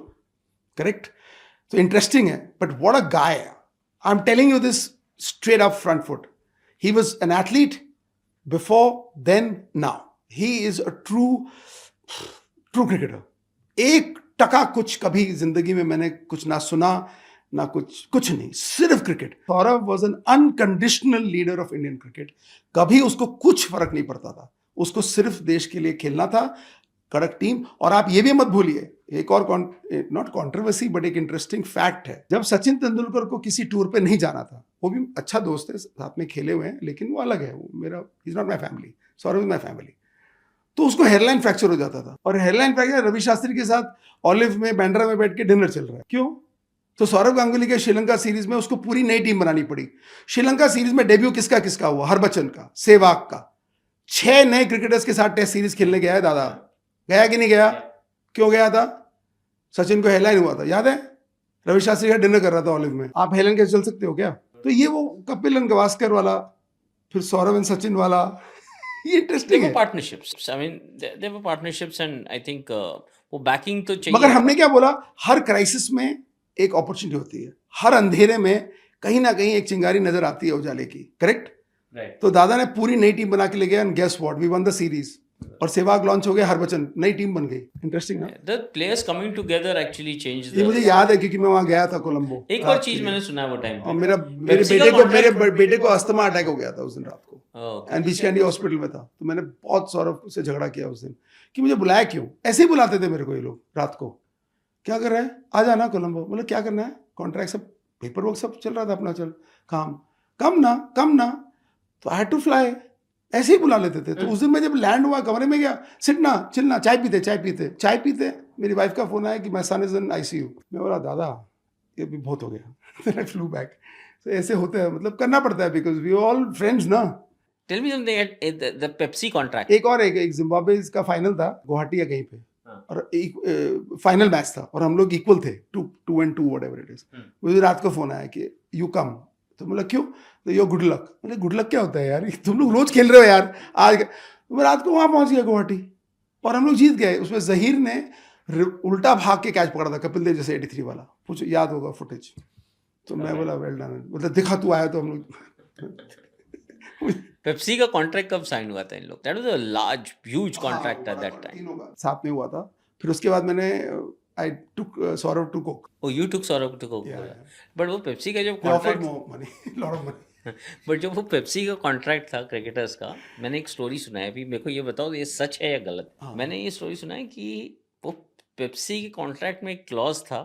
A: करेक्ट? तो इंटरेस्टिंग है. But what a guy. I am telling you this straight up front foot. He was an athlete before, then, now. He is a true cricketer. 1% कुछ कभी जिंदगी में मैंने कुछ ना सुना ना कुछ नहीं, सिर्फ cricket. Sourav was an unconditional leader of Indian cricket. कभी उसको कुछ फर्क नहीं पड़ता था, उसको सिर्फ देश के लिए खेलना था. कड़क टीम. और आप ये भी मत भूलिए, एक और नॉट कंट्रोवर्सी बट एक इंटरेस्टिंग फैक्ट है, जब सचिन तेंदुलकर को किसी टूर पे नहीं जाना था, वो भी अच्छा दोस्त है, साथ में खेले हुए हैं, लेकिन वो अलग है, वो मेरा, is not my family, Sourav is my family. तो उसको हेयरलाइन फ्रैक्चर हो जाता था, और हेयरलाइन फ्रैक्चर रवि शास्त्री के साथ ऑलिव में बैंड्रा में बैठ के डिनर चल रहा है. क्यों? तो सौरव गांगुली के श्रीलंका सीरीज में उसको पूरी नई टीम बनानी पड़ी. श्रीलंका सीरीज में डेब्यू किसका हुआ? हरभजन का, सहवाग का. 6 नए क्रिकेटर्स के साथ टेस्ट सीरीज खेलने गया है दादा. गया कि नहीं गया? क्यों गया था? सचिन को हेडलाइन हुआ था, याद है? रवि शास्त्री का डिनर कर रहा था ऑलिव में. आप हेलन कैसे चल सकते हो क्या? तो ये वो कपिल एंड गवास्कर वाला, फिर सौरव एंड सचिन वाला. ये इंटरेस्टिंग है.
B: Partnerships, I mean there were partnerships, and I think वो बैकिंग तो चाहिए.
A: मगर हमने क्या बोला, हर क्राइसिस में एक अपॉर्चुनिटी होती है, हर अंधेरे में कहीं ना कहीं एक चिंगारी नजर आती है उजाले की. करेक्ट? तो दादा ने पूरी नई टीम बना के ले गया, and guess what, we won the series. और सहवाग लॉन्च हो गया, हरभजन, नई टीम बन गई. इंटरेस्टिंग ना?
B: The players coming together actually changed
A: ये मुझे याद है क्योंकि मैं वहां गया था कोलंबो.
B: एक और चीज मैंने सुना है वो टाइम पे,
A: और मेरे बेटे को अस्थमा अटैक हो गया था उस दिन रात को, एंड बीच कैंडी हॉस्पिटल में था. तो मैंने बहुत सौरव से झगड़ा किया उस दिन कि मुझे बुलाया क्यों. ऐसे ही बुलाते थे मेरे को ये लोग रात को. क्या कर रहा है, आ जाना कोलंबो. मतलब क्या करना है, कॉन्ट्रैक्ट सब, पेपर वर्क सब चल रहा था अपना, चल काम, कम ना. तो आई हैड टू फ्लाई. ऐसे ही बुला लेते थे. तो उस दिन मैं जब लैंड हुआ, कमरे में गया, सिटना चिलना, चाय पीते, मेरी वाइफ का फोन आया कि my son is in ICU. मैं बोला दादा ये भी बहुत हो गया. फिर आई फ्लू बैक. तो ऐसे होते हैं, मतलब करना पड़ता है, बिकॉज वी ऑल फ्रेंड्स ना.
B: Tell me something, the Pepsi contract.
A: एक जिम्बाब्वे का फाइनल था गुवाहाटी या कहीं पे, और एक फाइनल मैच था, और हम लोग इक्वल थे, 2-2 व्हाटएवर इट इज. मुझे रात को फोन आया कि यू कम. तो बोला क्यों? तो यो गुड लक. मतलब गुड लक क्या होता है यार, तुम लोग रोज खेल रहे हो यार. आज तो मैं रात को वहां पहुंच गया गुवाहाटी, और हम लोग जीत गए. उसमें जहीर ने उल्टा भाग के कैच पकड़ा था, कपिल देव जैसे 83 वाला. पूछो, याद होगा फुटेज. तो मैं बोला वेल डन. मतलब दिखा तू आया. तो हम लोग
B: पेप्सी का कॉन्ट्रैक्ट कब साइन हुआ था इन लोग? That was a large huge contract at that time.
A: साथ में हुआ था. फिर उसके बाद मैंने I took Saurav to Coke.
B: Oh, you took Saurav to Coke.
A: Yeah.
B: But वो पेप्सी का जब
A: They offered
B: contract,
A: more money, lot of money.
B: But जब वो पेप्सी का कॉन्ट्रैक्ट था क्रिकेटर्स का, मैंने एक स्टोरी सुना है. अभी मेरे को ये बताओ ये सच है या गलत. मैंने ये स्टोरी सुना है कि वो पेप्सी के कॉन्ट्रैक्ट में एक क्लॉज था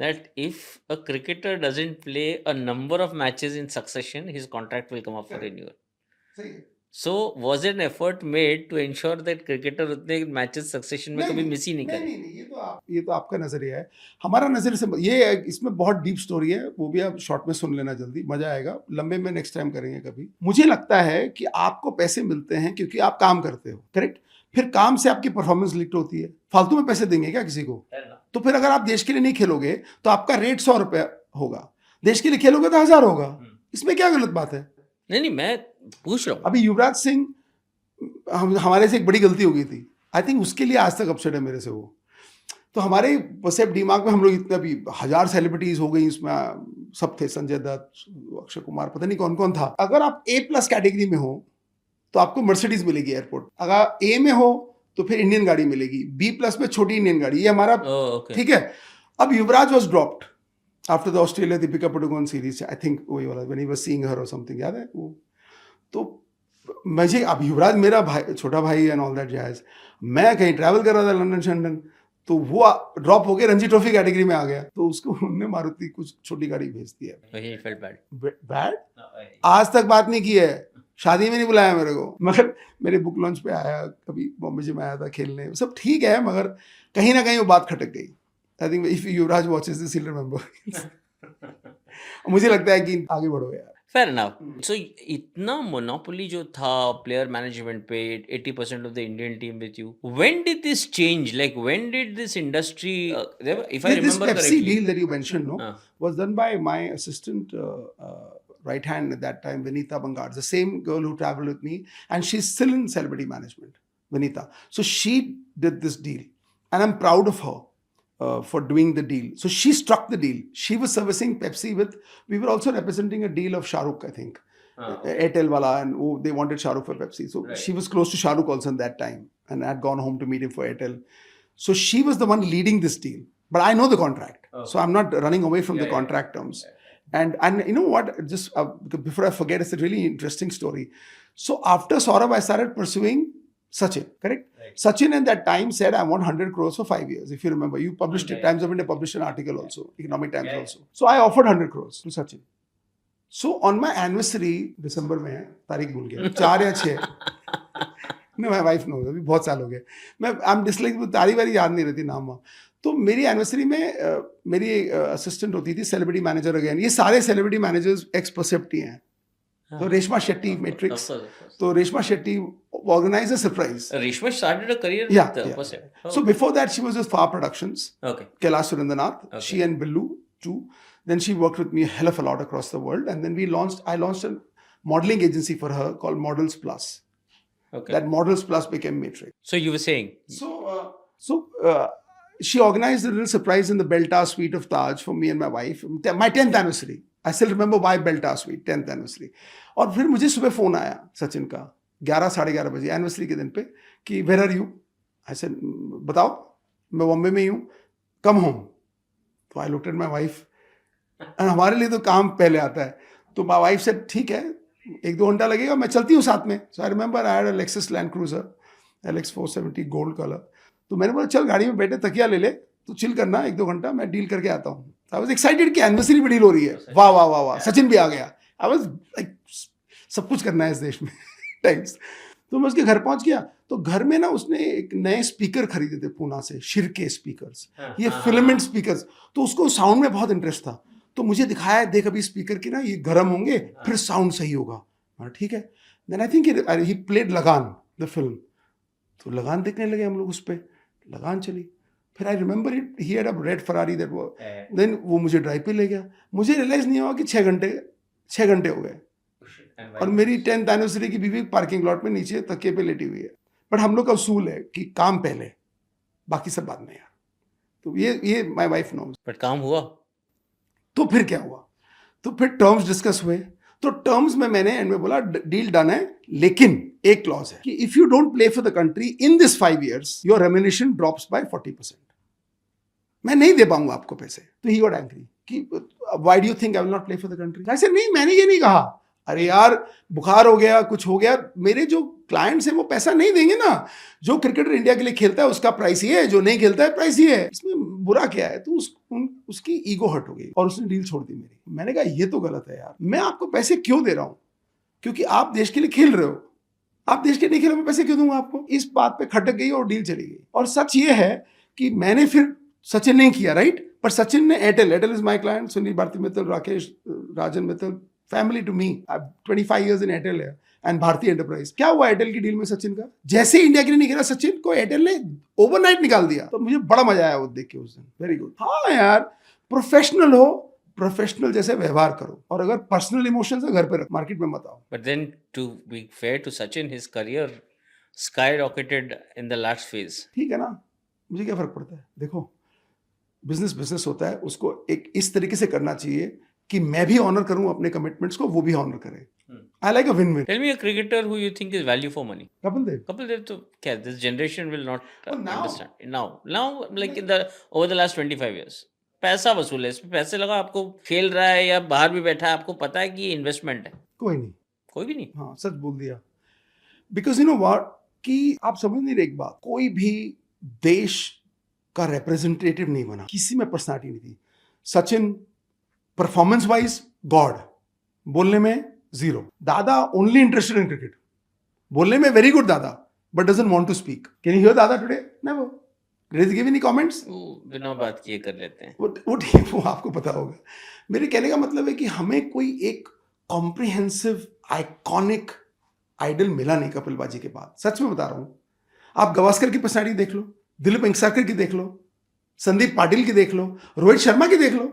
B: that if a cricketer doesn't play a number of matches in succession, his contract will come up for renewal.
A: सही है.
B: So was an effort made to ensure that cricketer उतने matches succession में कभी miss ही नहीं करे?
A: नहीं, ये तो आपका नजरिया है। हमारा नजरिए से ये है, इसमें बहुत डीप स्टोरी है, वो भी आप शॉर्ट में सुन लेना जल्दी, मजा आएगा। लंबे में नेक्स्ट टाइम करेंगे कभी। मुझे लगता है कि आपको पैसे मिलते हैं क्योंकि आप काम करते हो, करेक्ट? फिर काम से आपकी परफॉर्मेंस लिफ्ट होती है। फालतू में पैसे देंगे क्या किसी को? तो फिर अगर आप देश के लिए नहीं खेलोगे तो आपका रेट 100 रुपया होगा, देश के लिए खेलोगे तो 1000 होगा। इसमें क्या गलत बात है?
B: नहीं, मैं पूछ रहा हूँ।
A: अभी युवराज सिंह, हमारे से एक बड़ी गलती हो गई थी, आई थिंक उसके लिए आज तक अपसेट है मेरे से वो। तो हमारे बसेप दिमाग में हम लोग इतने, अभी 1000 सेलिब्रिटीज हो गई, इसमें सब थे, संजय दत्त, अक्षय कुमार, पता नहीं कौन कौन था। अगर आप A+ कैटेगरी में हो तो आपको मर्सिडीज मिलेगी एयरपोर्ट, अगर A में हो तो फिर इंडियन गाड़ी मिलेगी, B+ में छोटी इंडियन गाड़ी, ये हमारा ठीक है। अब Yuvraj was dropped after the Australia Deepika Padukone series, I think वही वाला, when he was seeing her और समथिंग, याद है वो? तो मुझे, अब युवराज मेरा भाई, छोटा भाई एंड ऑल दैट जैज, मैं कहीं ट्रैवल कर रहा था लंदन शंदन, तो वो ड्रॉप हो गया, रणजी ट्रॉफी कैटेगरी में आ गया, तो उसको उन्होंने मारुति कुछ छोटी गाड़ी भेज दी है। बैड आज तक बात नहीं की है, शादी में नहीं बुलाया मेरे को, मगर मेरे बुक लॉन्च पे आया, कभी बॉम्बे जी में आया था खेलने, सब ठीक है, मगर कहीं ना कहीं वो बात खटक गई। I think if Yuvraj watches this he'll remember। मुझे लगता है कि आगे बढ़ो यार।
B: Fair enough. So इतना मोनोपोली जो था प्लेयर मैनेजमेंट पे, 80% of the Indian team with you. When did this change? Like when did this industry? If I
A: This
B: remember
A: Pepsi
B: correctly,
A: deal that you mentioned, no, was done by my assistant right hand at that time, Vinita Bangard, the same girl who traveled with me, and she's still in celebrity management, Vinita. So she did this deal, and I'm proud of her. For doing the deal. So she struck the deal. She was servicing Pepsi with, we were also representing a deal of Shah Rukh, I think. Airtel wala, and they wanted Shah Rukh for Pepsi. So she was close to Shah Rukh also in that time, and I had gone home to meet him for Airtel. So she was the one leading this deal. But I know the contract. So I'm not running away from the contract terms. And you know what, just before I forget, it's a really interesting story. So after Saurabh, I started pursuing Sachin, correct? Right. Sachin at that time said, I want 100 crores for 5 years. If you remember, you published it. Times of India published an article also, Economic Times also. So I offered 100 crores to Sachin. So on my anniversary, December में है, तारीख भूल गया, 4 या 6. No, my wife knows, अभी बहुत साल हो गए. I'm dislike, तारीख वारी याद नहीं रहती नाम वहाँ. तो मेरी एनिवर्सरी में मेरी असिस्टेंट होती थी सेलिब्रिटी मैनेजर अगेन. ये सारे सेलिब्रिटी मैनेजर्स एक्स परसेप्टी हैं. So Reshma Shetty, Matrix. So Reshma Shetty organized a surprise.
B: Reshma started a career with Percept.
A: So before that, she was with Far Productions.
B: Okay.
A: Kailash Surendranath. Okay. She and Billu too. Then she worked with me a hell of a lot across the world. And then I launched a modeling agency for her called Models Plus. Okay. That Models Plus became Matrix.
B: So you were saying?
A: So she organized a little surprise in the Beltar Suite of Taj for me and my wife. My 10th anniversary. I still remember why Beltar Suite, 10th anniversary. और फिर मुझे सुबह phone आया सचिन का 11 साढ़े 11 बजे anniversary के दिन पे कि where are you? I said बताओ, मैं बॉम्बे में ही हूँ, कम होम. तो I looked at my wife, हमारे लिए तो काम पहले आता है. तो माय वाइफ सेड ठीक है, 1-2 घंटा लगेगा, मैं चलती हूँ साथ में. So I remember I had a Lexus Land Cruiser LX 470 gold colour. तो मैंने बोला चल गाड़ी में बैठे, तकिया ले ले, तो चिल करना 1-2 घंटा, मैं डील करके आता हूँ. आई वाज एक्साइटेड कि एनिवर्सरी भी डील हो रही है. वाह वाह वाह वाह, सचिन भी आ गया. आई वाज लाइक सब कुछ करना है इस देश में टाइम्स. तो मैं उसके घर पहुंच गया. तो घर में ना उसने एक नए स्पीकर खरीदे थे पूना से, शिरके स्पीकर्स, ये फिलामेंट स्पीकर्स. तो उसको साउंड में बहुत इंटरेस्ट था. तो मुझे दिखाया, देख अभी स्पीकर की ना ये गर्म होंगे, फिर साउंड सही होगा. ठीक है. Then I think he played Lagaan the film. तो लगान देखने लगे हम लोग, उस पर लगान चली. फिर I remember it, he had a red Ferrari that वो. देन वो मुझे ड्राइव पे ले गया. मुझे रियलाइज नहीं हुआ कि 6 घंटे हो गए. और मेरी 10th एनिवर्सरी की बीवी पार्किंग लॉट में नीचे तकिए पे लेटी हुई है. बट हम लोग का उसूल है कि काम पहले, बाकी सब बाद में यार. तो ये माय वाइफ नोज.
B: बट काम हुआ.
A: तो फिर क्या हुआ? तो फिर टर्म्स डिस्कस हुए. तो टर्म्स में मैंने एंड में बोला डील डन है, लेकिन एक क्लॉज है कि if you don't play for the country in this 5 years your remuneration drops by 40%. मैं नहीं दे पाऊंगा आपको पैसे. तो ही गॉट एंग्री कि why do you think I will not play for the country. I said नहीं, मैंने ये नहीं कहा. अरे यार बुखार हो गया, कुछ हो गया, मेरे जो क्लाइंट्स हैं वो पैसा नहीं देंगे ना. जो क्रिकेटर इंडिया के लिए खेलता है उसका प्राइस ही है, जो नहीं खेलता है प्राइस ही है. इसमें बुरा क्या है? तो उसकी ईगो हर्ट हो गई और उसने डील छोड़ दी मेरी. मैंने कहा ये तो गलत है यार, मैं आपको पैसे क्यों दे रहा हूँ? क्योंकि आप देश के लिए खेल रहे हो. आप देश के नहीं खेलोगे, मैं पैसे क्यों दूंगा आपको? इस बात पे खटक गई और डील चली गई। और सच ये है कि मैंने फिर सचिन नहीं किया, राइट, पर सचिन ने Airtel is my client, Sunil Bharti Mittal, Rakesh Rajan Mittal, family to me, 25 years in Airtel है एंड भारती एंटरप्राइज। क्या हुआ एयरटेल की डील में सचिन का? जैसे इंडिया के लिए नहीं खेला सचिन को एयरटेल ने ओवरनाइट निकाल दिया। तो मुझे बड़ा मजा आया वो देख के उस दिन। Very good. हाँ यार, प्रोफेशनल हो, प्रोफेशनल जैसे व्यवहार करो, और अगर पर्सनल इमोशंस है घर पे रख, मार्केट में मत आओ।
B: But then, to be fair to Sachin, his career skyrocketed in the last phase.
A: ठीक है ना, मुझे क्या फर्क पड़ता है? देखो, बिजनेस होता है, उसको एक इस तरीके से करना चाहिए कि मैं भी ऑनर करूं अपने कमिटमेंट्स को, वो भी ऑनर करे। I like a win win.
B: Tell me a cricketer who you think is value for money.
A: Kapil Dev.
B: Kapil Dev, to क्या this generation will not
A: now-
B: understand. Now, like in the over the last 25 years, पैसा वसूल है, इसमें पैसे लगा, आपको खेल रहा है या बाहर भी बैठा है, आपको पता है कि ये इन्वेस्टमेंट है।
A: कोई नहीं।
B: कोई भी नहीं।
A: हाँ, सच बोल दिया। बिकॉज यू नो व्हाट, कि आप समझ नहीं रहे एक बात, कोई भी देश का रिप्रेजेंटेटिव नहीं बना, किसी में पर्सनालिटी नहीं थी। सचिन परफॉर्मेंस वाइज गॉड, बोलने में जीरो। दादा ओनली इंटरेस्टेड इन क्रिकेट, बोलने में very good Dada, but doesn't want to speak. Can you hear Dada today? Never. Did he give any comments?
B: वो बिना बात किए कर लेते हैं।
A: वो आपको पता होगा। मेरे कहने का मतलब है कि हमें कोई एक कॉम्प्रिहेंसिव आइकॉनिक आइडल मिला नहीं कपिल बाजी के बाद। सच में बता रहा हूं। आप गवास्कर की पर्सनालिटी देख लो, दिलीप वेंगसरकर की देख लो, संदीप पाटिल की देख लो, रोहित शर्मा की देख लो।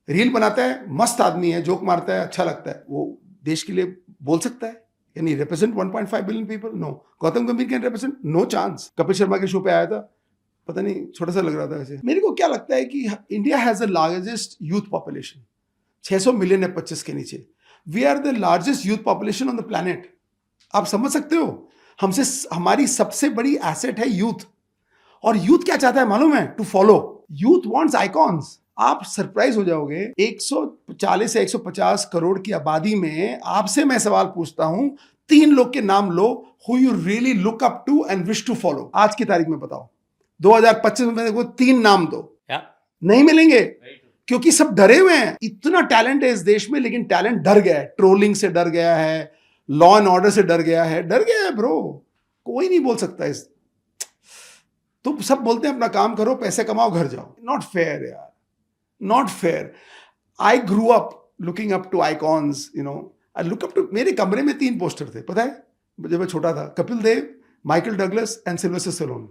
A: रील बनाता है, मस्त आदमी है, जोक मारता है, अच्छा लगता है, वो देश के लिए बोल सकता है? यानी represent 1.5 billion people? No. Gautam Gambhir can represent? No chance. Kapil Sharma के शो पे आया था, पता नहीं छोटा सा लग रहा था वैसे। मेरे को क्या लगता है कि India has the largest youth population, 600 million है 25 के नीचे। We are the largest youth population on the planet. आप समझ सकते हो? हमसे, हमारी सबसे बड़ी एसेट है यूथ। और यूथ क्या चाहता है मालूम है? To follow. Youth wants icons. आप सरप्राइज हो जाओगे, 140 से 150 करोड़ की आबादी में आपसे मैं सवाल पूछता हूं, 3 लोग के नाम लो who you really look up to and wish to follow. आज की तारीख में बताओ, 2025 में मेरे को 3 नाम दो। नहीं मिलेंगे, क्योंकि सब डरे हुए हैं। इतना टैलेंट है इस देश में, लेकिन टैलेंट डर गया है। ट्रोलिंग से डर गया है, लॉ एंड ऑर्डर से डर गया है, ब्रो। कोई नहीं बोल सकता इस, तो सब बोलते हैं अपना काम करो, पैसे कमाओ, घर जाओ। नॉट फेयर यार, not fair. I grew up looking up to icons, you know. I look up to, मेरे कमरे में 3 पोस्टर थे, पता है, जब मैं छोटा था। Kapil Dev, Michael Douglas and Sylvester Stallone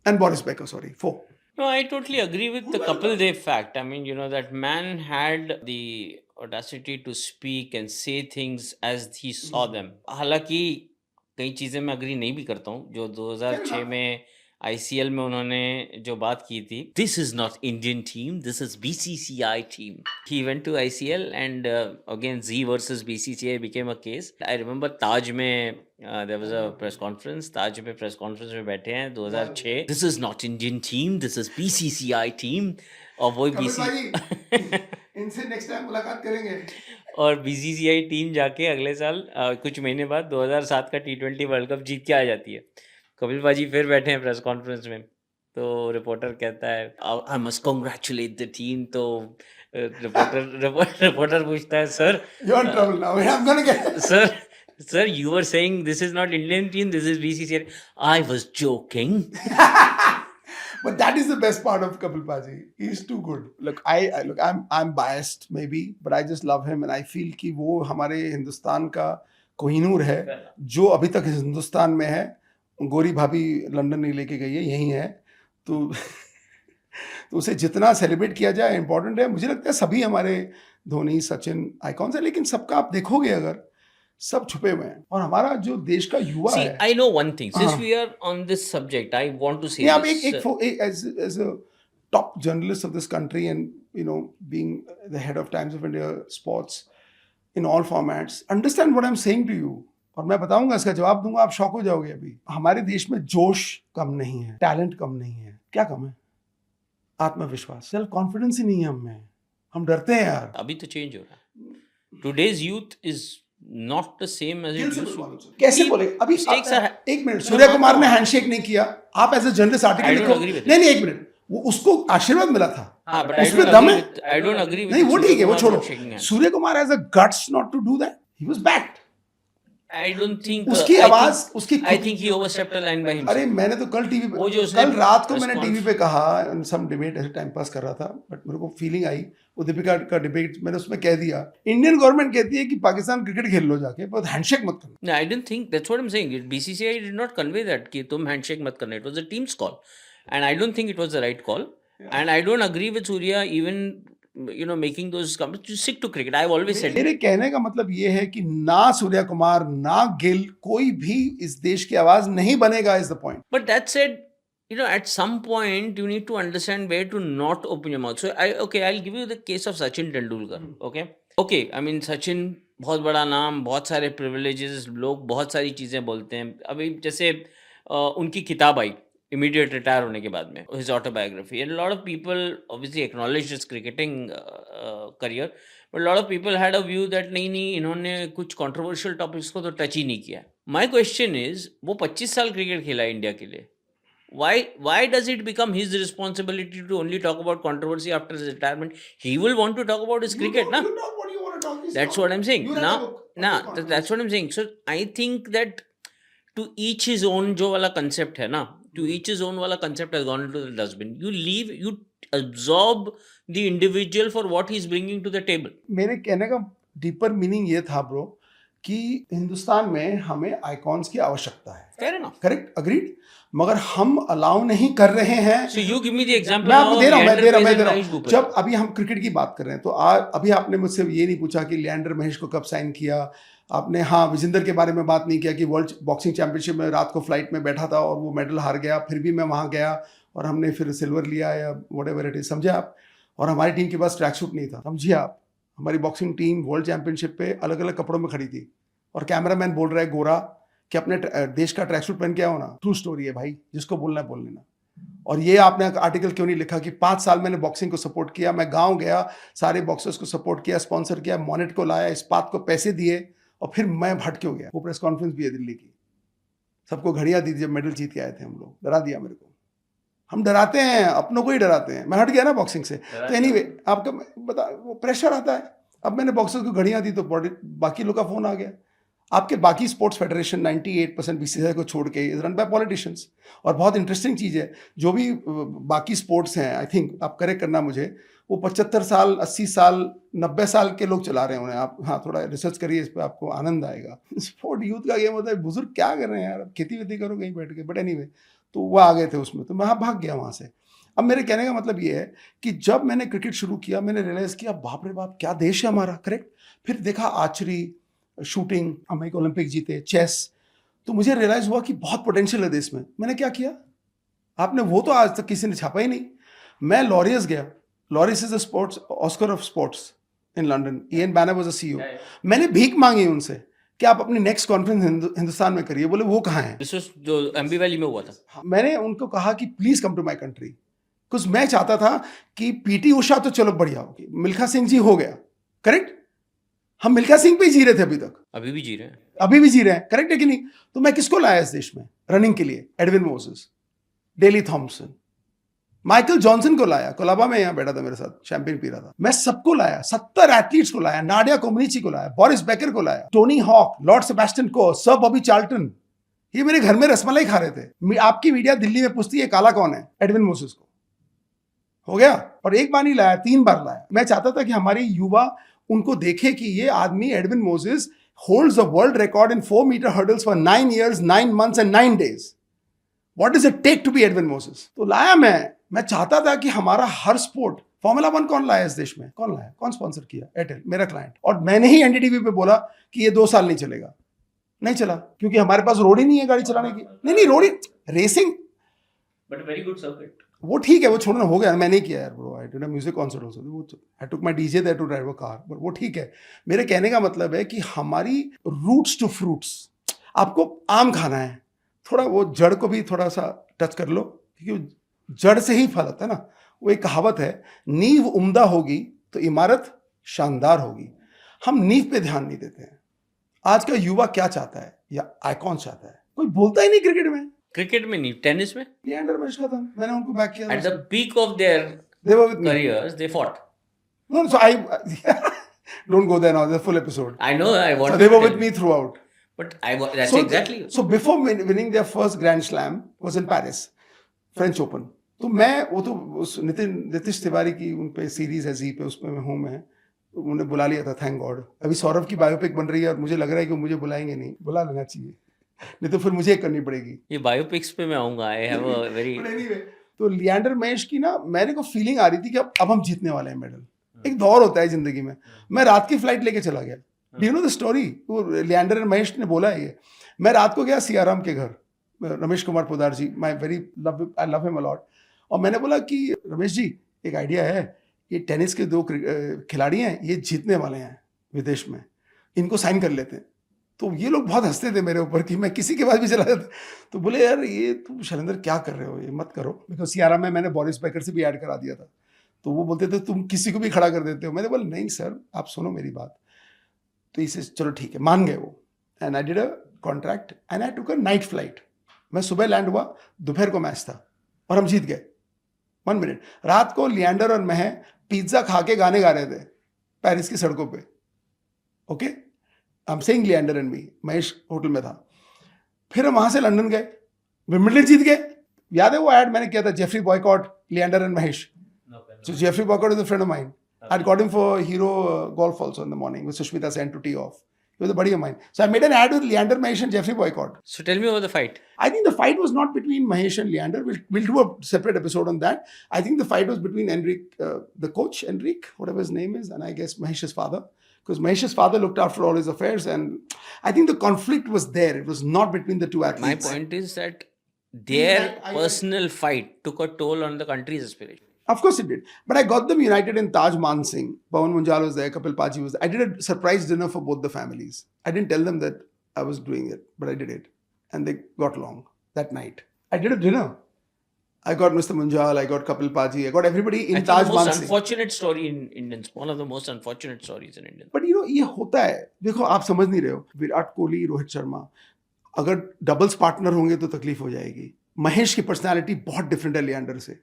A: and Boris Becker, sorry, 4.
B: No, I totally agree with the Kapil Dev fact. I mean, you know, that man had the audacity to speak and say things as he saw them. हालांकि कई चीज़ें मैं agree नहीं भी करता हूँ, जो 2006 में ICL में उन्होंने जो बात की थी, this is not Indian team, this is BCCI team. He went to ICL and again Z versus BCCI became a case. I remember ताज में there was a press conference. ताज में press conference में बैठे हैं 2006. This is not Indian team, this is BCCI team. और वही
A: इनसे next time मुलाकात करेंगे।
B: और BCCI टीम जाके अगले साल कुछ महीने बाद 2007 का T20 वर्ल्ड कप जीत के आ जाती है। कपिल बाजी फिर बैठे हैं प्रेस कॉन्फ्रेंस में, तो रिपोर्टर कहता है I must congratulate the team. तो रिपोर्टर पूछता है, sir
A: you are in trouble now, I am gonna get
B: sir you were saying this is not Indian team, this is BCCI। I was joking.
A: But that is the best part of Kapil Baji. He's too good. Look, I'm biased maybe, but I just love him and I feel कि वो हमारे हिंदुस्तान का कोहिनूर है, जो अभी तक हिंदुस्तान में है। गोरी भाभी लंदन नहीं लेके गई है, यही है। तो उसे जितना सेलिब्रेट किया जाए इम्पोर्टेंट है। मुझे लगता है सभी हमारे धोनी, सचिन आइकॉन्स है, लेकिन सबका आप देखोगे अगर, सब छुपे हुए हैं। और हमारा जो देश का युवा है,
B: I know one thing, since we are on this subject, I want to say
A: this. As a top journalist of this country and, you know, being the head of Times of India Sports in all formats, understand what I'm saying to you. और मैं बताऊंगा, इसका जवाब दूंगा, आप shock हो जाओगे। अभी हमारे देश में जोश कम नहीं है, टैलेंट कम नहीं है। क्या कम है? आत्मविश्वास, सेल्फ कॉन्फिडेंस ही नहीं है हमें। हम डरते हैं यार।
B: अभी तो चेंज हो रहा है। Today's youth is not the same as it used to be.
A: कैसे बोले? अभी एक मिनट, सूर्य कुमार ने हैंडशेक नहीं किया, आप एज ए जर्नलिस्ट आर्टिकल लिखो। नहीं, एक मिनट, वो उसको आशीर्वाद मिला था, उसमें दम है।
B: I don't agree with
A: नहीं, वो ठीक है, वो छोड़ो। Surya Kumar has a guts not to do that, he was backed.
B: I don't think
A: उसकी आवाज उसकी
B: I think he overstepped a line by himself.
A: अरे मैंने तो कल टीवी
B: वो जो
A: पे
B: उसने
A: कल रात को मैंने
B: response-
A: टीवी पे कहा सम डिबेट ऐसे टाइम पास कर रहा था बट मेरे को फीलिंग आई वो दीपिका का डिबेट मैंने उसमें कह दिया इंडियन गवर्नमेंट कहती है कि पाकिस्तान क्रिकेट खेल लो जाके पर हैंडशेक मत करना.
B: No, I didn't think that's what I'm saying. BCCI did not convey that कि तुम handshake मत करना. It was a team's call, and I don't think it was the right call. And I don't agree with Surya even making those comments. You stick to cricket. I've always said.
A: मेरे कहने का मतलब ये है कि ना सूर्या कुमार ना गिल कोई भी इस देश की आवाज नहीं बनेगा is the point.
B: But that said, at some point you need to understand where to not open your mouth. So I'll give you the case of Sachin Tendulkar. Okay. I mean Sachin बहुत बड़ा नाम, बहुत सारे privileges, लोग बहुत सारी चीजें बोलते हैं. अभी जैसे उनकी किताब आई immediate रिटायर होने के बाद में, his autobiography, and a lot of people obviously acknowledged his cricketing career, but a lot of people had a view that नहीं इन्होंने कुछ controversial topics को तो टच ही नहीं किया. My question is, वो 25 साल क्रिकेट खेला इंडिया के लिए. Why does it become his responsibility to only talk about controversy after his retirement? He will want to talk about his cricket, na? That's what I'm saying. That's what I'm saying. So I think that to each his own जो वाला concept है ना, to each his own वाला concept has gone into the dustbin. You absorb the individual for what he's bringing to the table.
A: मेरे कहने का deeper meaning ये था ब्रो कि हिंदुस्तान में हमें आइकॉन्स की आवश्यकता है.
B: Fair enough.
A: Correct, agreed. मगर हम अलाउ नहीं कर रहे हैं.
B: So you give me the example.
A: मैं आपको दे रहा हूँ.
B: हूँ.
A: जब अभी हम क्रिकेट की बात कर रहे हैं तो अभी आपने मुझसे ये नहीं पूछा कि लिएंडर महेश को कब साइन किया. आपने विजेंदर के बारे में बात नहीं किया कि वर्ल्ड बॉक्सिंग चैंपियनशिप में रात को फ्लाइट में बैठा था और वो मेडल हार गया, फिर भी मैं वहाँ गया और हमने फिर सिल्वर लिया या व्हाटएवर इट इज. समझे आप? और हमारी टीम के पास ट्रैक सूट नहीं था. समझिए आप, हमारी बॉक्सिंग टीम वर्ल्ड चैंपियनशिप पे अलग अलग कपड़ों में खड़ी थी और कैमरामैन बोल रहा है गोरा कि अपने देश का ट्रैक सूट पहन के आओ ना. ट्रू स्टोरी है भाई, जिसको बोलना है बोल लेना. और ये आपने आर्टिकल क्यों नहीं लिखा कि 5 साल मैंने बॉक्सिंग को सपोर्ट किया, मैं गांव गया, सारे बॉक्सर्स को सपोर्ट किया, स्पॉन्सर किया, मोनेट को लाया, इस्पात को पैसे दिए और फिर मैं भटक क्यों गया. वो प्रेस कॉन्फ्रेंस भी है दिल्ली की, सबको घड़ियां दी जब मेडल जीत के आए थे हम लोग. डरा दिया मेरे को. हम डराते हैं, अपनों को ही डराते हैं. मैं हट गया ना बॉक्सिंग से. तो एनीवे आपका बता, वो प्रेशर आता है. अब मैंने बॉक्सर्स को घड़ियां दी तो बाकी लोग का फोन आ गया. आपके बाकी स्पोर्ट्स फेडरेशन 98% बीसीसीआई को छोड़ के इज रन बाय पॉलिटिशियंस. और बहुत इंटरेस्टिंग चीज़ है, जो भी बाकी स्पोर्ट्स हैं, आई थिंक आप करेक्ट करना मुझे, वो 75 साल 80 साल 90 साल के लोग चला रहे हैं उन्हें. आप थोड़ा रिसर्च करिए इस पर, आपको आनंद आएगा. स्पोर्ट यूथ का गेम होता है. बुजुर्ग क्या कर रहे हैं यार, खेती वेती करो कहीं बैठ के. बट एनीवे, तो वो आ गए थे उसमें, तो मैं भाग गया वहाँ से. अब मेरे कहने का मतलब ये है कि जब मैंने क्रिकेट शुरू किया मैंने रियलाइज़ किया बाप रे बाप क्या देश है हमारा. करेक्ट. फिर देखा आर्चरी, शूटिंग, हम एक ओलंपिक जीते, चेस. तो मुझे रियलाइज हुआ कि बहुत पोटेंशियल है देश में. मैंने क्या किया, आपने वो तो आज तक किसी ने छापा ही नहीं. मैं लॉरियस गया. Laureus is a sports Oscar of sports in London. Ian banner was a CEO. मैंने भीख मांगी उनसे कि आप अपनी नेक्स्ट कॉन्फ्रेंस हिंदुस्तान में करिए. बोले वो कहाँ है.
B: जो एम्बी वैली में हुआ था.
A: मैंने उनको कहा कि please come to my country, because मैं चाहता था कि पीटी उषा तो चलो बढ़िया होगी, मिल्खा सिंह जी हो गया. करेक्ट. हम मिल्खा सिंह पे ही जी रहे थे अभी तक.
B: अभी भी जी रहे हैं.
A: अभी भी जी रहे हैं. करेक्ट है कि नहीं. तो मैं किसको लाया इस देश में रनिंग के लिए? Edwin Moses, Daley Thompson, Michael Johnson को लाया. कोलाबा में यहाँ बैठा था मेरे साथ, शैंपेन पी रहा था. मैं सबको लाया, 70 एथलीट्स को लाया, नाडिया कोमनीची को लाया, बोरिस बेकर को लाया, टोनी हॉक, लॉर्ड सेबेस्टियन को, सर बॉबी चार्ल्टन. ये मेरे घर में रसमलाई खा रहे थे. आपकी मीडिया दिल्ली में पूछती है काला कौन है, एडविन मोसेस को. हो गया. और एक बार नहीं लाया, 3 बार लाया. मैं चाहता था कि हमारी युवा उनको देखे कि ये आदमी Edwin Moses holds the world record in 4-meter hurdles for 9 years, 9 months and 9 days. What does it take to be Edwin Moses? तो लाया मैं चाहता था कि हमारा हर स्पोर्ट. फॉर्मूला 1 कौन लाया इस देश में? कौन लाया? कौन स्पॉन्सर किया? एयरटेल, मेरा क्लाइंट. और मैंने ही एनडीटीवी पे बोला कि ये 2 साल नहीं चलेगा. नहीं चला क्योंकि हमारे पास रोड ही नहीं है गाड़ी चलाने की. नहीं road he, racing
B: but very good circuit.
A: वो ठीक है, वो छोड़ना हो गया. मैं नहीं किया यार bro. I did a music concert also. I took my DJ there to drive a car. But वो ठीक है. मेरे कहने का मतलब है कि हमारी रूट्स टू फ्रूट्स. आपको आम खाना है, थोड़ा वो जड़ को भी थोड़ा सा टच कर लो, क्योंकि जड़ से ही फल आता है ना. वो एक कहावत है, नींव उम्दा होगी तो इमारत शानदार होगी. हम नींव पे ध्यान नहीं देते हैं. आज का युवा क्या चाहता है या आइकॉन चाहता है? कोई बोलता ही नहीं क्रिकेट में.
B: क्रिकेट में नहीं, टेनिस में.
A: लिएंडर महेश का था, मैंने उनको बैक किया.
B: At the peak of their
A: they were with me.
B: careers, they fought.
A: No, so I don't go there now. There's a full episode.
B: I know. I want.
A: So they were with me throughout.
B: But that's exactly.
A: So before winning their first Grand Slam was in Paris, French Open. तो मैं वो तो उस नीतीश तिवारी की उन पे series है जी पे, उसमें मैं हूँ मैं, तो उन्होंने बुला लिया था, थैंक गॉड। अभी सौरभ की बायोपिक बन रही है और मुझे लग रहा है कि मुझे बुलाएंगे नहीं, बुला लेना चाहिए, नहीं तो फिर मुझे करनी पड़ेगी।
B: ये बायोपिक्स पे मैं आऊंगा, I have a very
A: anyway, तो लिएंडर महेश की ना मेरे को फीलिंग आ रही थी कि अब हम जीतने वाले हैं मेडल। एक दौर होता है जिंदगी में। मैं रात की फ्लाइट लेके चला गया, do you know the story, वो लिएंडर एंड महेश ने बोला है ये। मैं रात को गया सियाराम के घर, Ramesh Kumar Podar ji, my very I love him a lot, और मैंने बोला कि रमेश जी एक आइडिया है, ये टेनिस के 2 खिलाड़ी हैं, ये जीतने वाले हैं विदेश में, इनको साइन कर लेते हैं। तो ये लोग बहुत हंसते थे मेरे ऊपर कि मैं किसी के पास भी चला जाता। तो बोले यार ये तुम शैलेंद्र क्या कर रहे हो, ये मत करो, बिकॉज सियाराम में मैंने बोरिस बेकर से भी ऐड करा दिया था। तो वो बोलते थे तुम किसी को भी खड़ा कर देते हो। मैंने बोला नहीं सर, आप सुनो मेरी बात। तो इसे चलो ठीक है, मान गए वो, and I did a contract and I took a night flight. मैं सुबह लैंड हुआ, दोपहर को मैच था और हम जीत गए। 1 मिनट, रात को लिएंडर और मैं पिज्जा खा के गाने गा रहे थे पेरिस की सड़कों पे। Okay, I am saying Leander and me, Mahesh hotel में था। फिर हम वहां से लंदन गए, विंबलडन जीत गए। याद है वो ऐड मैंने किया था, Jeffrey boycott, Leander and Mahesh. So Jeffrey Boycott is a friend of mine. I'd got him for Hero Golf also in the morning with Sushmita Sen to tee off. He was a buddy of mine. So I made an ad with Leander Mahesh and Jeffrey Boycott.
B: So tell me about the fight.
A: I think the fight was not between Mahesh and Leander. We'll do a separate episode on that. I think the fight was between Enrique, the coach, Enrique, whatever his name is, and I guess Mahesh's father. Because Mahesh's father looked after all his affairs, and I think the conflict was there. It was not between the two athletes.
B: My point is that their personal fight took a toll on the country's aspiration.
A: Of course it did. But I got them united in Taj Mansingh. Pawan Munjal was there, Kapil Paji was there. I did a surprise dinner for both the families. I didn't tell them that I was doing it, but I did it. And they got along that night. I did a dinner. I got Mr. Munjal, I got Kapil Paji, I got everybody in Taj
B: the most
A: Mansingh.
B: unfortunate story in Indian, one of the most unfortunate stories in Indian.
A: But you know, ये होता है। देखो आप समझ नहीं रहे हो, विराट कोहली, रोहित शर्मा अगर डबल्स पार्टनर होंगे तो तकलीफ हो जाएगी। महेश की पर्सनालिटी बहुत डिफरेंट है लिएंडर से,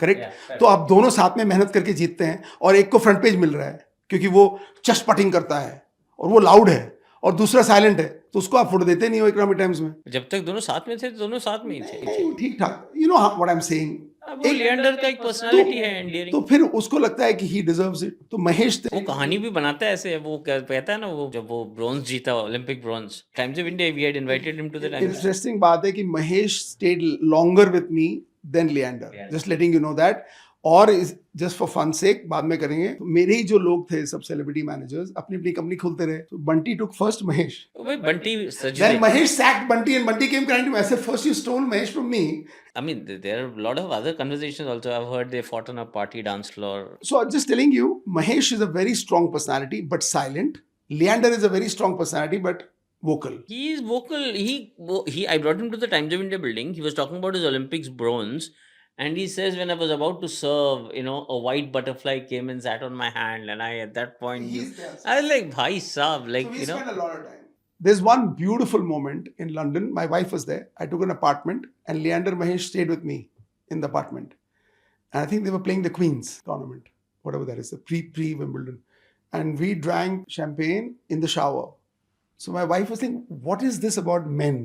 A: करेक्ट? तो आप दोनों साथ में मेहनत करके जीतते हैं और एक को फ्रंट पेज मिल रहा है क्योंकि वो चस्ट पटिंग करता है और वो लाउड है और दूसरा साइलेंट है, तो उसको आप फोटो देते नहीं हो इकोनॉमिक टाइम्स में।
B: जब तक दोनों साथ में थे दोनों साथ में ही थे,
A: ठीक ठाक, you know what I am saying.
B: वो लिएंडर का एक पर्सनालिटी है एंडियरिंग,
A: तो फिर उसको लगता है कि ही डिजर्व्स इट। तो महेश
B: वो कहानी भी बनाता है ऐसे, वो कहता है ना, वो जब वो ब्रॉन्ज जीता, Olympic bronze, Times of India, we had invited him to the Times.
A: Interesting बात है कि Mahesh stayed longer with me than Leander, just letting you know that. और जस्ट फॉर फन सेक बाद में करेंगे। तो मेरे ही जो लोग थे सब सेलिब्रिटी मैनेजर्स अपनी अपनी कंपनी खोलते रहे। तो Bunty took first Mahesh,
B: Bunty
A: then Mahesh sacked Bunty and Bunty came crying to me. I said, first you stole Mahesh from me.
B: I mean, there are a lot of other conversations also. I've heard they fought on a party dance floor.
A: So I'm just telling you, Mahesh is a very strong personality but silent. Leander is a very strong personality but vocal.
B: He is vocal. I brought him to the Times of India building. He was talking about his Olympics bronze. And he says, when I was about to serve, a white butterfly came and sat on my hand. And at that point, I was like, bhai saab, like,
A: so we spent a lot of time. There's one beautiful moment in London. My wife was there. I took an apartment and Leander Mahesh stayed with me in the apartment. And I think they were playing the Queen's tournament, whatever that is, the pre-Wimbledon. And we drank champagne in the shower. So my wife was saying, what is this about men?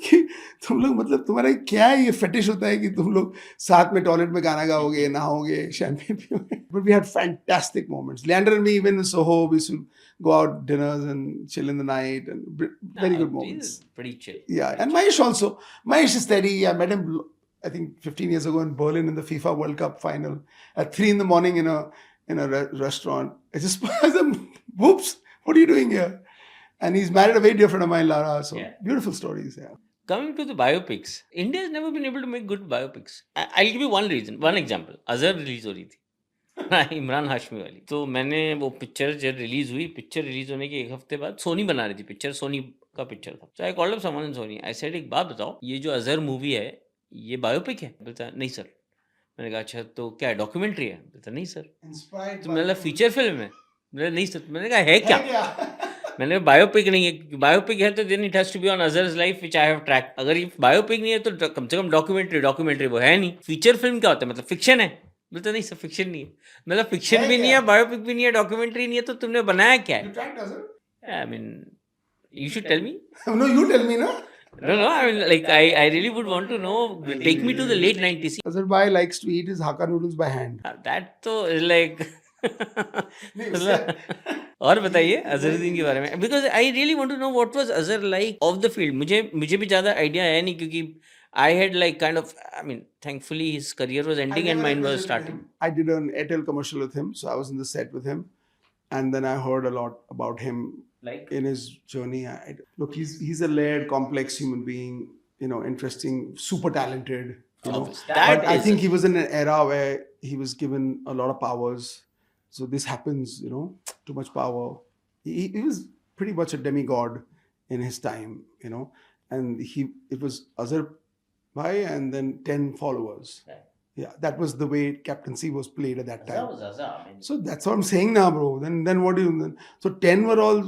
A: कि तुम लोग, मतलब तुम्हारा क्या है ये fetish होता है कि तुम लोग साथ में टॉयलेट में गाना गाओगे, नहाओगे, शैंपेन पियोगे। But we had fantastic moments. Leander and me, even in Soho, we used to go out dinners and chill in the night, and very good moments.
B: Pretty chill.
A: Yeah, and Mahesh also. Mahesh is steady. I met him, I think 15 years ago in Berlin in the FIFA World Cup final at 3 in the morning in a restaurant. I just whoops, what are you doing here? And he's married a very dear friend of mine, Lara. So beautiful stories. Yeah.
B: Coming to the biopics, India has never been able to make good biopics. I'll give you one example. Azhar release हो रही थी इमरान हाशमी वाली। तो मैंने वो picture जब release हुई, picture release होने के एक हफ्ते बाद सोनी बना रही थी पिक्चर, सोनी का पिक्चर था। So I called up someone in Sony. I said, एक बात बताओ, ये जो अजहर मूवी है ये बायोपिक है? बोलता नहीं सर। मैंने कहा अच्छा तो क्या है, डॉक्यूमेंट्री है? बोलता नहीं सर। तो मैंने कहा फीचर फिल्म है? बोला नहीं सर। मैंने कहा है क्या? मैंने बायोपिक नहीं है, बायोपिक है तो then it has to be on Azhar's life which I have track. अगर ये बायोपिक नहीं है तो कम से कम डॉक्यूमेंट्री वो है नहीं। फीचर फिल्म क्या होता है, मतलब फिक्शन है? बोलते नहीं सर फिक्शन नहीं है। मतलब फिक्शन भी नहीं है, बायोपिक भी नहीं है, डॉक्यूमेंट्री नहीं है, तो तुमने बनाया क्या है? I mean, you should tell me.
A: No, you tell me, na.
B: No, I mean, like, I really would want to know. Take me to the late 90s.
A: Azhar bhai likes to eat his Hakka noodles by hand.
B: That तो is like.
A: नहीं, उससे-
B: और बताइए अजहरुद्दीन के बारे में, because I really want to know what was Azhar like off the field. मुझे भी ज़्यादा आइडिया है नहीं, क्योंकि I had like kind of, I mean, thankfully his career was ending and mine was starting.
A: I did an Airtel commercial with him, so I was in the set with him, and then I heard a lot about him
B: Like?
A: in his journey. Look, he's a layered, complex human being. You know, interesting, super talented. You know,
B: That
A: but I
B: is-
A: think he was in an era where he was given a lot of powers. So this happens, you know, too much power. He was pretty much a demigod in his time, you know, and it was Azhar Bhai and then 10 followers.
B: Right.
A: Yeah, that was the way captaincy was played at that time.
B: Azhar, I mean,
A: So that's what I'm saying now, bro. Then what do you then? So 10 were all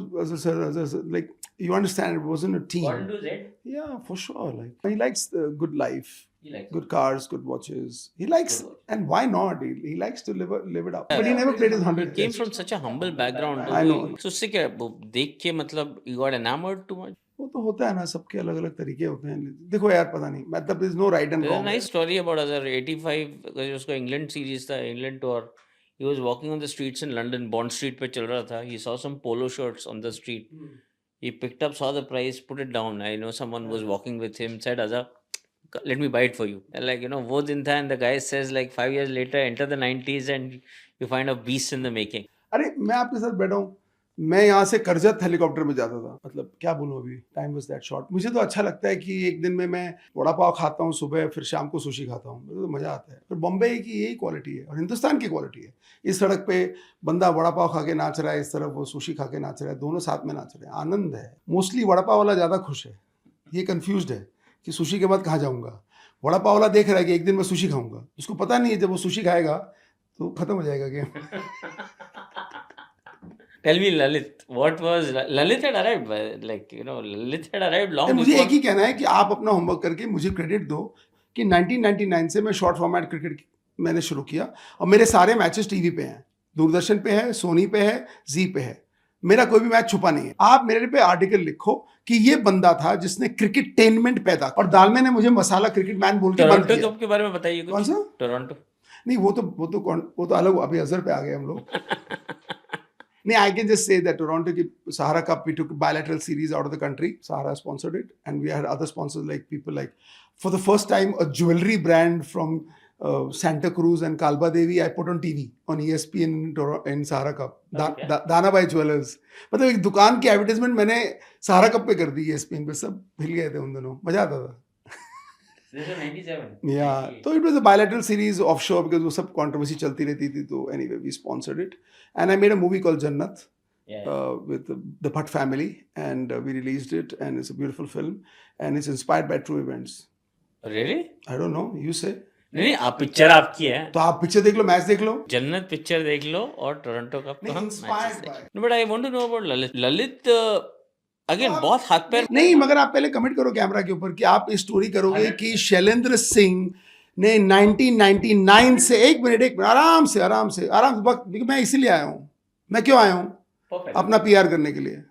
A: like, you understand, it wasn't a team.
B: what do Zed?
A: Yeah, for sure. Like, he likes the good life,
B: He likes
A: good cars, good watches. He likes,
B: Good watch.
A: and why not? He likes to live it up. But he never played his 100.
B: Came from such a humble background.
A: I know.
B: So उससे क्या वो देख के मतलब you got enamored too much.
A: वो तो होता है ना, सबके अलग अलग तरीके होते हैं. देखो यार, पता नहीं, मतलब there's no right and
B: There's a
A: wrong.
B: nice story about Azhar. 85 because उसका इंग्लैंड सीरीज था, England tour. He was walking on the streets in London, Bond Street पे चल रहा था. He saw some polo shirts on the street. He picked up, saw the price, put it down. I know someone was walking with him, said, Azhar, let me buy it for you. And like, you know, वो दिन था, and the guy says like 5 years later, enter the 90s and you find a beast in the making.
A: अरे मैं आपके साथ बैठा हूँ, मैं यहाँ से करजत हेलीकॉप्टर में जाता था. मतलब क्या बोलूँ, अभी टाइम वाज दैट शॉर्ट. मुझे तो अच्छा लगता है कि एक दिन में मैं वड़ा पाव खाता हूँ सुबह, फिर शाम को सुशी खाता हूँ. मुझे तो मजा आता है. फिर बॉम्बे की यही क्वालिटी है और हिंदुस्तान की क्वालिटी है. इस सड़क पे बंदा वड़ा पाव खा के नाच रहा है, इस तरफ वो सुशी खा के नाच रहा है, दोनों साथ में नाच रहे हैं, आनंद है. मोस्टली वड़ा पाव वाला ज़्यादा खुश है, ये कन्फ्यूज्ड है कि सुशी के बाद कहाँ जाऊँगा. वड़ा पाव वाला देख रहा है कि एक दिन मैं सुशी खाऊंगा. उसको पता नहीं है जब वो सुशी खाएगा तो खत्म हो जाएगा game.
B: Tell me, Lalit, what was Lalit had arrived? Like, you know, Lalit had arrived long
A: मुझे
B: before.
A: एक ही कहना है कि आप अपना होमवर्क करके मुझे क्रेडिट दो कि 1999 से मैं शॉर्ट फॉर्मेट क्रिकेट मैंने शुरू किया और मेरे सारे मैचेस टीवी पे हैं, दूरदर्शन पे है, सोनी पे है, जी पे है. मेरा कोई भी मैच छुपा नहीं है. आप मेरे पे आर्टिकल लिखो कि ये बंदा था जिसने क्रिकेटेनमेंट पैदा, और दालमे ने मुझे मसाला क्रिकेट मैन बोल के बंद
B: टोरंटो
A: किया.
B: कप के बारे में बताइए कुछ.
A: कौन सा?
B: टोरंटो.
A: नहीं, वो तो अलग, अभी अजहर पे आ गए हम लोग. नहीं, I can just say that Toronto की Sahara Cup, we took bilateral series out of the country. Sahara sponsored it, and we had other sponsors like people like, for the first time, a jewelry brand from Santa Cruz and Kalba Devi I put on TV on ESPN in Sahara Cup. Dana Bhai Jewelers. मतलब एक दुकान की advertisement मैंने Sahara Cup पे कर दी ESPN पे. सब हिल गए थे उन दिनों, मजा आता था.
B: This is 97.
A: Yeah, so it was a bilateral series offshore because वो सब controversy चलती रहती थी. तो anyway, we sponsored it, and I made a movie called Jannat with the Bhatt family, and we released it, and it's a beautiful film, and it's inspired by true events.
B: Really?
A: I don't know, you say.
B: नहीं, आप picture आपकी है.
A: तो आप picture देख लो, match देख लो.
B: जन्नत picture देख लो और टोरंटो कप का
A: Inspired by.
B: No, but I want to know about Lalit. Lalit again बहुत हाथ पैर.
A: नहीं, मगर आप पहले कमेंट करो कैमरा के ऊपर कि आप इस स्टोरी करोगे कि शैलेंद्र सिंह ने 1999 से, एक मिनट आराम से वक्त, मैं इसीलिए आया हूँ. मैं क्यों आया हूँ? अपना PR करने के लिए.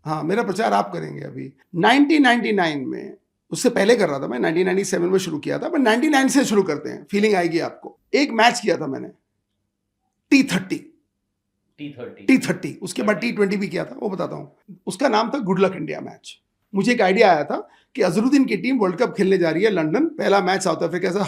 A: हाँ, मेरा प्रचार आप करेंगे. अभी 1999 में, उससे पहले कर रहा था मैं, 1997 में शुरू किया था, पर 99 से शुरू करते हैं, फीलिंग आएगी आपको. एक मैच किया था मैंने, T30, उसके बाद T20 भी किया था, वो बताता हूँ. उसका नाम था गुड लक इंडिया मैच. मुझे एक आइडिया आया था कि अजहरुद्दीन की टीम वर्ल्ड कप खेलने जा रही है लंदन. पहला मैच साउथ अफ्रीका से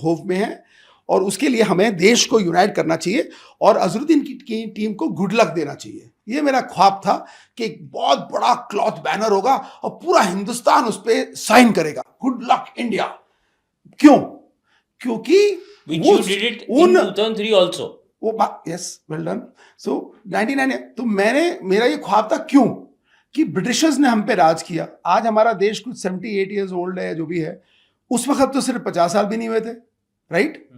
A: होव में है, और उसके लिए हमें देश को यूनाइट करना चाहिए और अजहरुद्दीन की टीम को गुड लक देना चाहिए. ये मेरा ख्वाब था कि एक बहुत बड़ा क्लॉथ बैनर होगा और पूरा हिंदुस्तान उस पर साइन करेगा, गुड लक इंडिया. क्यों? क्योंकि
B: Which you did it in 2003 also.
A: वो बात, यस, वेल डन. सो 99, तो मेरा ये ख्वाब था. क्यों? कि ब्रिटिशर्स ने हम पे राज किया. आज हमारा देश कुछ 78 ईयर्स ओल्ड है, जो भी है. उस वक्त तो सिर्फ 50 साल भी नहीं हुए थे, राइट?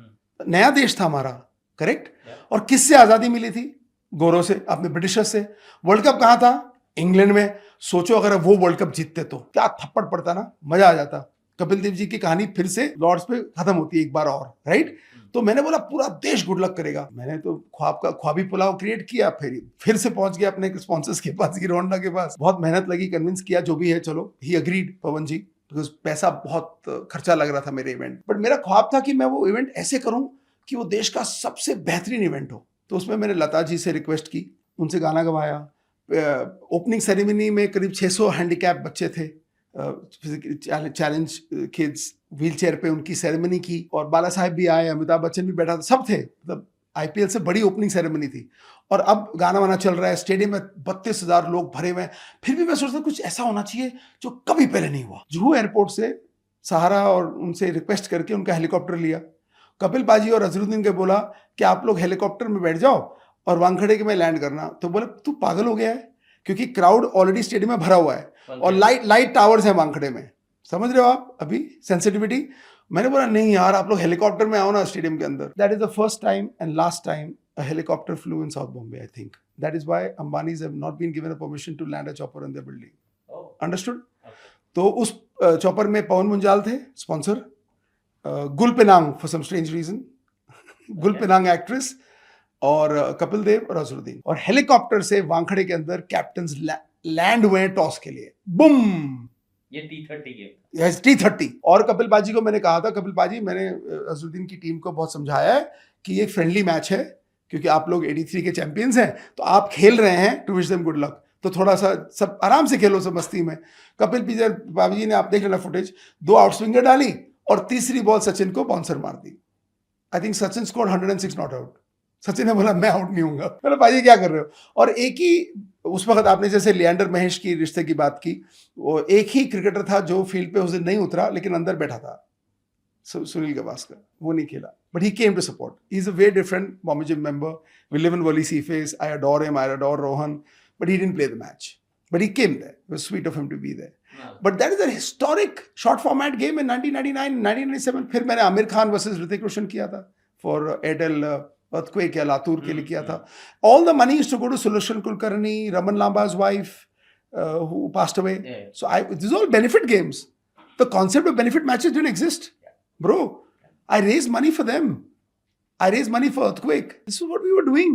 A: नया देश था हमारा, करेक्ट? और किससे आज़ादी मिली थी? गोरों से, अपने ब्रिटिशर्स से. वर्ल्ड कप कहाँ था? इंग्लैंड में. सोचो अगर वो वर्ल्ड कप जीतते तो क्या थप्पड़ पड़ता ना, मजा आ जाता. कपिल देव जी की कहानी फिर से लॉर्ड्स पे खत्म होती है एक बार और, राइट? तो मैंने बोला पूरा देश गुड लक करेगा। मैंने तो ख्वाबी पुलाव क्रिएट किया, फिर से पहुंच गया अपने स्पॉन्सर्स के पास, हीरो होंडा के पास। बहुत मेहनत लगी, कन्विंस किया, जो भी है चलो। He agreed, Pawan ji, because पैसा बहुत खर्चा लग रहा था मेरे इवेंट। बट मेरा ख्वाब था कि मैं वो इवेंट ऐसे करूं कि वो देश का सबसे बेहतरीन इवेंट हो। तो उसमें मैंने लता जी से रिक्वेस्ट की, उनसे गाना गवाया। ओपनिंग सेरेमनी में करीब 600 हैंडीकैप बच्चे थे, चैलेंज किड्स, व्हील चेयर पे उनकी सेरेमनी की। और बाला साहेब भी आए, अमिताभ बच्चन भी बैठा था, सब थे। मतलब आईपीएल से बड़ी ओपनिंग सेरेमनी थी। और अब गाना वाना चल रहा है, स्टेडियम में 32,000 लोग भरे हुए हैं। फिर भी मैं सोचता कुछ ऐसा होना चाहिए जो कभी पहले नहीं हुआ। जुहू एयरपोर्ट से सहारा और उनसे रिक्वेस्ट करके उनका हेलीकॉप्टर लिया। कपिल पाजी और अजरुद्दीन के बोला कि आप लोग हेलीकॉप्टर में बैठ जाओ और वानखेड़े के में लैंड करना। तो बोले तू पागल हो गया है, क्योंकि क्राउड ऑलरेडी स्टेडियम में भरा हुआ है और लाइट टावर्स हैं वानखेड़े में। समझ रहे हो आप अभी सेंसिटिविटी? मैंने बोला नहीं यार, आप लोग हेलीकॉप्टर में आओ ना स्टेडियम के अंदर। That is the first time and last time a helicopter flew in South Bombay, I think. That is why Ambanis have not been given a permission to land a chopper in their building. Oh. Understood? Okay. तो उस chopper में पवन मुंजाल थे sponsor, Gul Panag for some strange reason, Gul Panag actress, और कपिल देव और अजरुद्दीन। और helicopter से वानखेड़े के अंदर कैप्टन्स लैंड हुए टॉस के लिए। बुम,
B: ये T30 गेम,
A: यस T30। और कपिल पाजी को मैंने कहा था, कपिल पाजी मैंने अजरुद्दीन की टीम को बहुत समझाया है कि ये फ्रेंडली मैच है, क्योंकि आप लोग 83 के चैंपियंस हैं, तो आप खेल रहे हैं, to wish them good luck, तो थोड़ा सा सब आराम से खेलो, सब मस्ती में। कपिल पाजी ने, आप देख लेना फुटेज, 2 आउटस्विंगर डाली और तीसरी बॉल सचिन को बाउंसर मार दी। I think Sachin scored 106 not out. Sachin ने बोला मैं आउट नहीं हूंगा। मैंने पाजी क्या कर रहे हो? और एक ही उस वक्त आपने जैसे लिएंडर महेश की रिश्ते की बात की, वो एक ही क्रिकेटर था जो फील्ड पे उस दिन नहीं उतरा लेकिन अंदर बैठा था, सुनील गावस्कर। वो नहीं खेला, but he came to support. He's a very different Bomber Gym member. We live in Wally Seaface. I adore him. I adore Rohan. But he didn't play the match. But he came there. It was sweet of him to be there. Wow. But that is a historic short format game in 1999, 1997. फिर मैंने Aamir Khan versus Hrithik Roshan किया था for Airtel Earthquake या लातूर के लिए किया था. All the money used to go to Sulochana Kulkarni, Raman Lamba's wife, who passed away. Yeah. So these are all benefit games. The concept of benefit matches didn't exist, bro. I raised money for them. I raised money for Earthquake. This is what we were doing.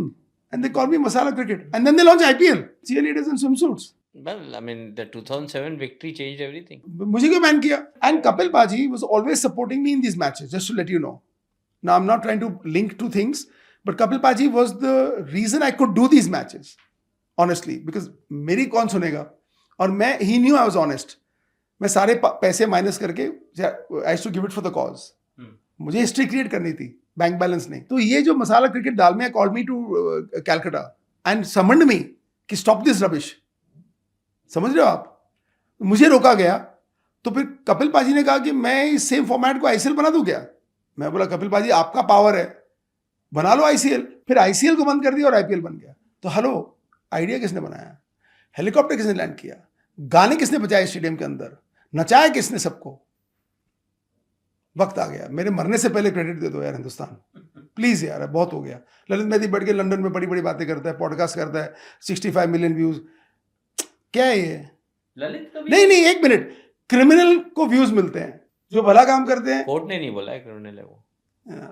A: And they called me Masala Cricket. And then they launched IPL. Cheerleaders in swimsuits.
B: Well, I mean, the 2007 victory changed everything.
A: मुझे क्यों ban किया? And Kapil Paji was always supporting me in these matches, just to let you know. Now, I'm not trying to link two things, but Kapil Paji was the reason I could do these matches. Honestly. Because मेरी कौन सुनेगा? और मैं, he knew I was honest. मैं सारे पैसे minus करके, I used to give it for the cause. मुझे हिस्ट्री क्रिएट करनी थी, बैंक बैलेंस नहीं। तो ये जो masala cricket Dalmiya called me to Calcutta and summoned me कि स्टॉप दिस रबिश। समझ रहे हो आप? मुझे रोका गया। तो फिर कपिल पाजी ने कहा कि मैं इस सेम फॉर्मेट को आईसीएल बना दूं क्या? मैं बोला कपिल पाजी आपका पावर है, बना लो आईसीएल। फिर आईसीएल को बंद कर दिया और आईपीएल बन गया। तो हेलो, आइडिया किसने बनाया? हेलीकॉप्टर किसने लैंड किया? गाने किसने बजाए स्टेडियम के अंदर? नचाया किसने सबको? वक्त आ गया। मेरे मरने से पहले क्रेडिट दे दो यार हिंदुस्तान, प्लीज यार, बहुत हो गया। ललित मेहदी बैठ के लंदन में बड़ी बड़ी बातें करता है, पॉडकास्ट करता है, 65 मिलियन व्यूज। क्या है ये?
B: ललित
A: नहीं, एक मिनट। क्रिमिनल को व्यूज मिलते हैं, जो भला काम करते हैं।
B: कोर्ट ने नहीं बोला है क्रिमिनल है वो,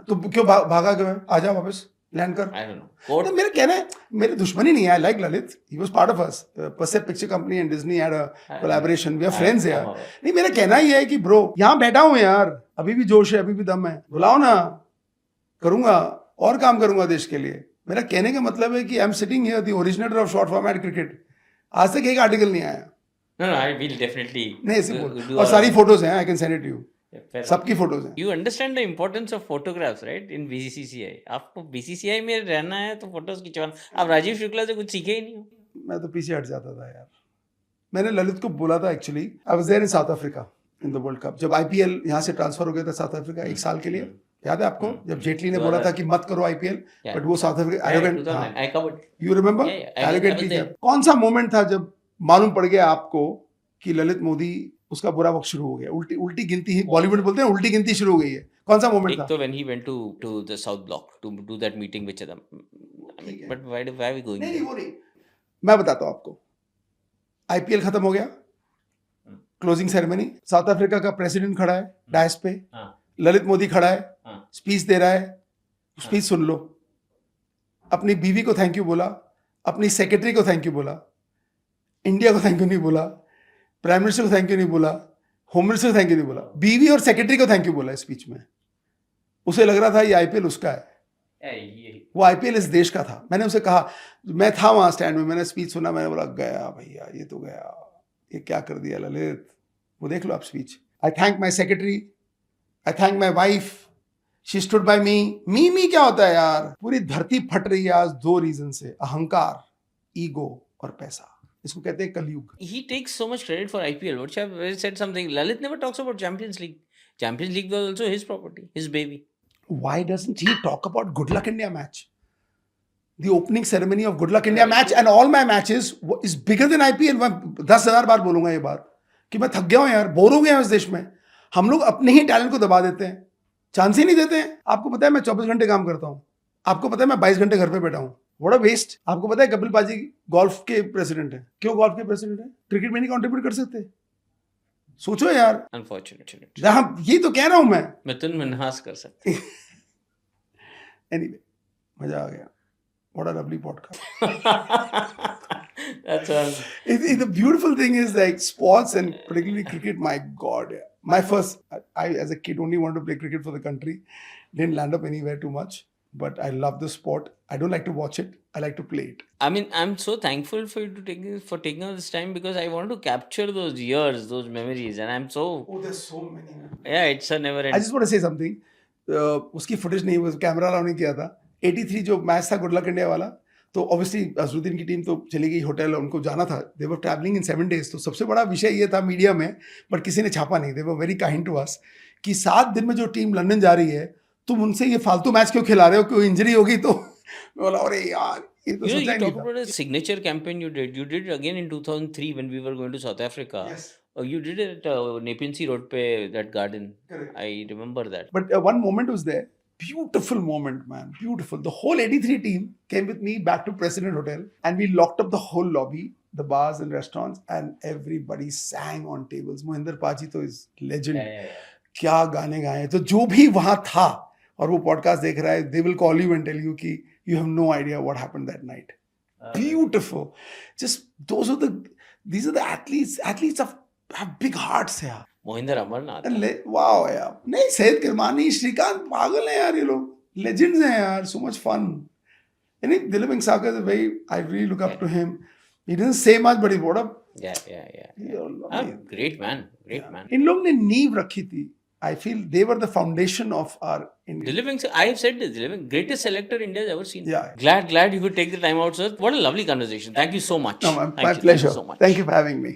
A: तो क्यों भागा क्यों? आ जाओ वापस, लैंड कर।
B: I don't know. Court...
A: मेरा कहना है, मेरे दुश्मनी नहीं है। I like Lalit, he was part of us. Percept picture company and Disney had a collaboration, we are friends यार। नहीं, मेरा कहना ये है कि ब्रो, यहाँ बैठा हूँ यार, अभी भी जोश है, अभी भी दम है, बुलाओ ना, करूंगा और काम करूंगा देश के लिए। मेरा कहने का मतलब है कि I am sitting here, the originator of short format cricket. आज तक एक आर्टिकल नहीं आया।
B: No, I will definitely.
A: नहीं, ऐसे बोल। और सारी फोटोज हैं, I can send it to you. सबकी फोटोज हैं।
B: You understand the importance of photographs, right? In BCCI. आपको BCCI में रहना है तो फोटोज खिंचवाना। आप राजीव शुक्ला से कुछ सीखे ही नहीं हो।
A: मैं तो पीछे हट जाता था यार। मैंने ललित को बोला था actually, I was there in South Africa in the World Cup, जब आईपीएल यहाँ से ट्रांसफर हो गया था साउथ अफ्रीका 1 साल के लिए। याद है आपको जब जेटली ने बोला था कि मत करो आईपीएल, बट वो south Africa, you remember? Arrogantly. कौन सा मोमेंट था जब मालूम पड़ गया आपको कि ललित मोदी, उसका बुरा वक्त शुरू हो गया? उल्टी गिनती, बॉलीवुड बोलते हैं उल्टी गिनती शुरू हो गई है। कौन सा मोमेंट था?
B: तो when he went to the South Block to do that meeting with them. I mean, but why are we going?
A: नहीं, वो नहीं। मैं बताता हूँ आपको। आईपीएल खत्म हो गया, क्लोजिंग सेरेमनी, साउथ अफ्रीका का प्रेसिडेंट खड़ा है डायस पे, ललित मोदी खड़ा है, स्पीच दे रहा है, स्पीच सुन लो, अपनी बीवी को थैंक यू बोला, अपनी सेक्रेटरी को थैंक यू बोला, इंडिया को थैंक यू नहीं बोला, प्राइम मिनिस्टर को थैंक यू नहीं बोला, होम मिनिस्टर को थैंक यू नहीं बोला, बीवी और सेक्रेटरी को थैंक यू बोला स्पीच में. उसे लग रहा था ये आईपीएल उसका है, वो आईपीएल इस देश का था. मैंने उसे कहा, मैं था वहां स्टैंड में, मैंने स्पीच सुना, मैंने बोला गया भैया, ये तो गया, ये क्या कर दिया ललित. वो देख लो आप speech. I thank my secretary, I thank my wife, she stood by me. मी क्या होता है यार? पूरी धरती फट रही है आज 2 रीजन से, अहंकार, ईगो और पैसा. इसको कहते हैं कलयुग.
B: He takes so much credit for IPL. What have said something? Lalit never talks about Champions League. Champions League was also his property, his baby.
A: Why doesn't he talk about Good Luck India match? The opening ceremony of Good Luck India match and all my matches is bigger than IPL. मैं 10,000 बार बोलूंगा ये बात कि मैं थक गया हूं यार, बोर हो गया हूं इस देश में. हम लोग अपने ही टैलेंट को दबा देते हैं, चांस ही नहीं देते हैं. आपको पता है मैं 24 घंटे काम करता हूं, आपको पता है मैं 22 घंटे घर पे बैठा हूं. What a waste. आपको पता है कपिल पाजी गोल्फ के प्रेसिडेंट है. क्यों गोल्फ के प्रेसिडेंट है? क्रिकेट में नहीं कंट्रीब्यूट कर सकते? सोचो यार.
B: Unfortunately.
A: ये तो कह रहा हूं मैं.
B: मिथुन मिन्हास कर सकते.
A: एनीवे, मजा आ गया. What a lovely podcast.
B: That's all.
A: The beautiful thing is like sports and particularly cricket. My God, yeah. My first, I as a kid only wanted to play cricket for the country. Didn't land up anywhere too much, but I love the sport. I don't like to watch it. I like to play it.
B: I mean, I'm so thankful for you to taking all this time because I want to capture those years, those memories, and I'm so
A: Oh, there's so many. Man.
B: yeah, it's a never
A: I
B: end.
A: just want to say something. उसकी footage नहीं, वो camera allow नहीं किया था. 83 जो match था good luck India वाला, तो ऑब्वियसली अजरुद्दीन की टीम तो चली गई होटल, उनको जाना था. दे वर ट्रैवलिंग इन 7 days. तो सबसे बड़ा विषय ये था मीडिया में, बट किसी ने छापा नहीं. They were very kind to us कि 7 दिन में जो टीम लंदन जा रही है, तुम उनसे ये फालतू मैच क्यों खिला रहे हो, कोई इंजरी होगी तो. मैं बोला अरे यार, ये तो
B: You know,
A: सोचा
B: you
A: ही नहीं
B: talk
A: था.
B: about a signature campaign you did. You did it again in 2003 when we were going to South Africa.
A: Yes.
B: You did it at Nepean Sea Road pe that garden.
A: Correct.
B: I remember that.
A: But one moment was there. Beautiful moment, man. Beautiful. The whole 83 team came with me back to President Hotel and we locked up the whole lobby, the bars and restaurants, and everybody sang on tables. Mohinder Paji to is legend. क्या गाने गाए. तो जो भी वहां था और वो पॉडकास्ट देख रहा है, they will call you and tell you कि you have no idea what happened that night. Beautiful. Just these are the athletes. Athletes have big hearts यार.
B: Mohinder Amarnath.
A: वाओ यार. नहीं, सैयद किरमानी, श्रीकांत, पागल हैं यार ये लोग. Legends हैं यार. So much fun. यानी Dilip वेंगसाकर is very, I really look up to him. He doesn't say much, but he brought up.
B: Yeah. Great man. Great man.
A: इन लोग ने नींव रखी थी. I feel they were the foundation of our India.
B: Dilip Venksagar, I have said this, Dilip Venksagar, greatest selector India has ever seen.
A: Yeah.
B: Glad you could take the time out, sir. What a lovely conversation. Thank you so much.
A: No,
B: Thank
A: my
B: you.
A: pleasure.
B: Thank you so much.
A: Thank you for having me.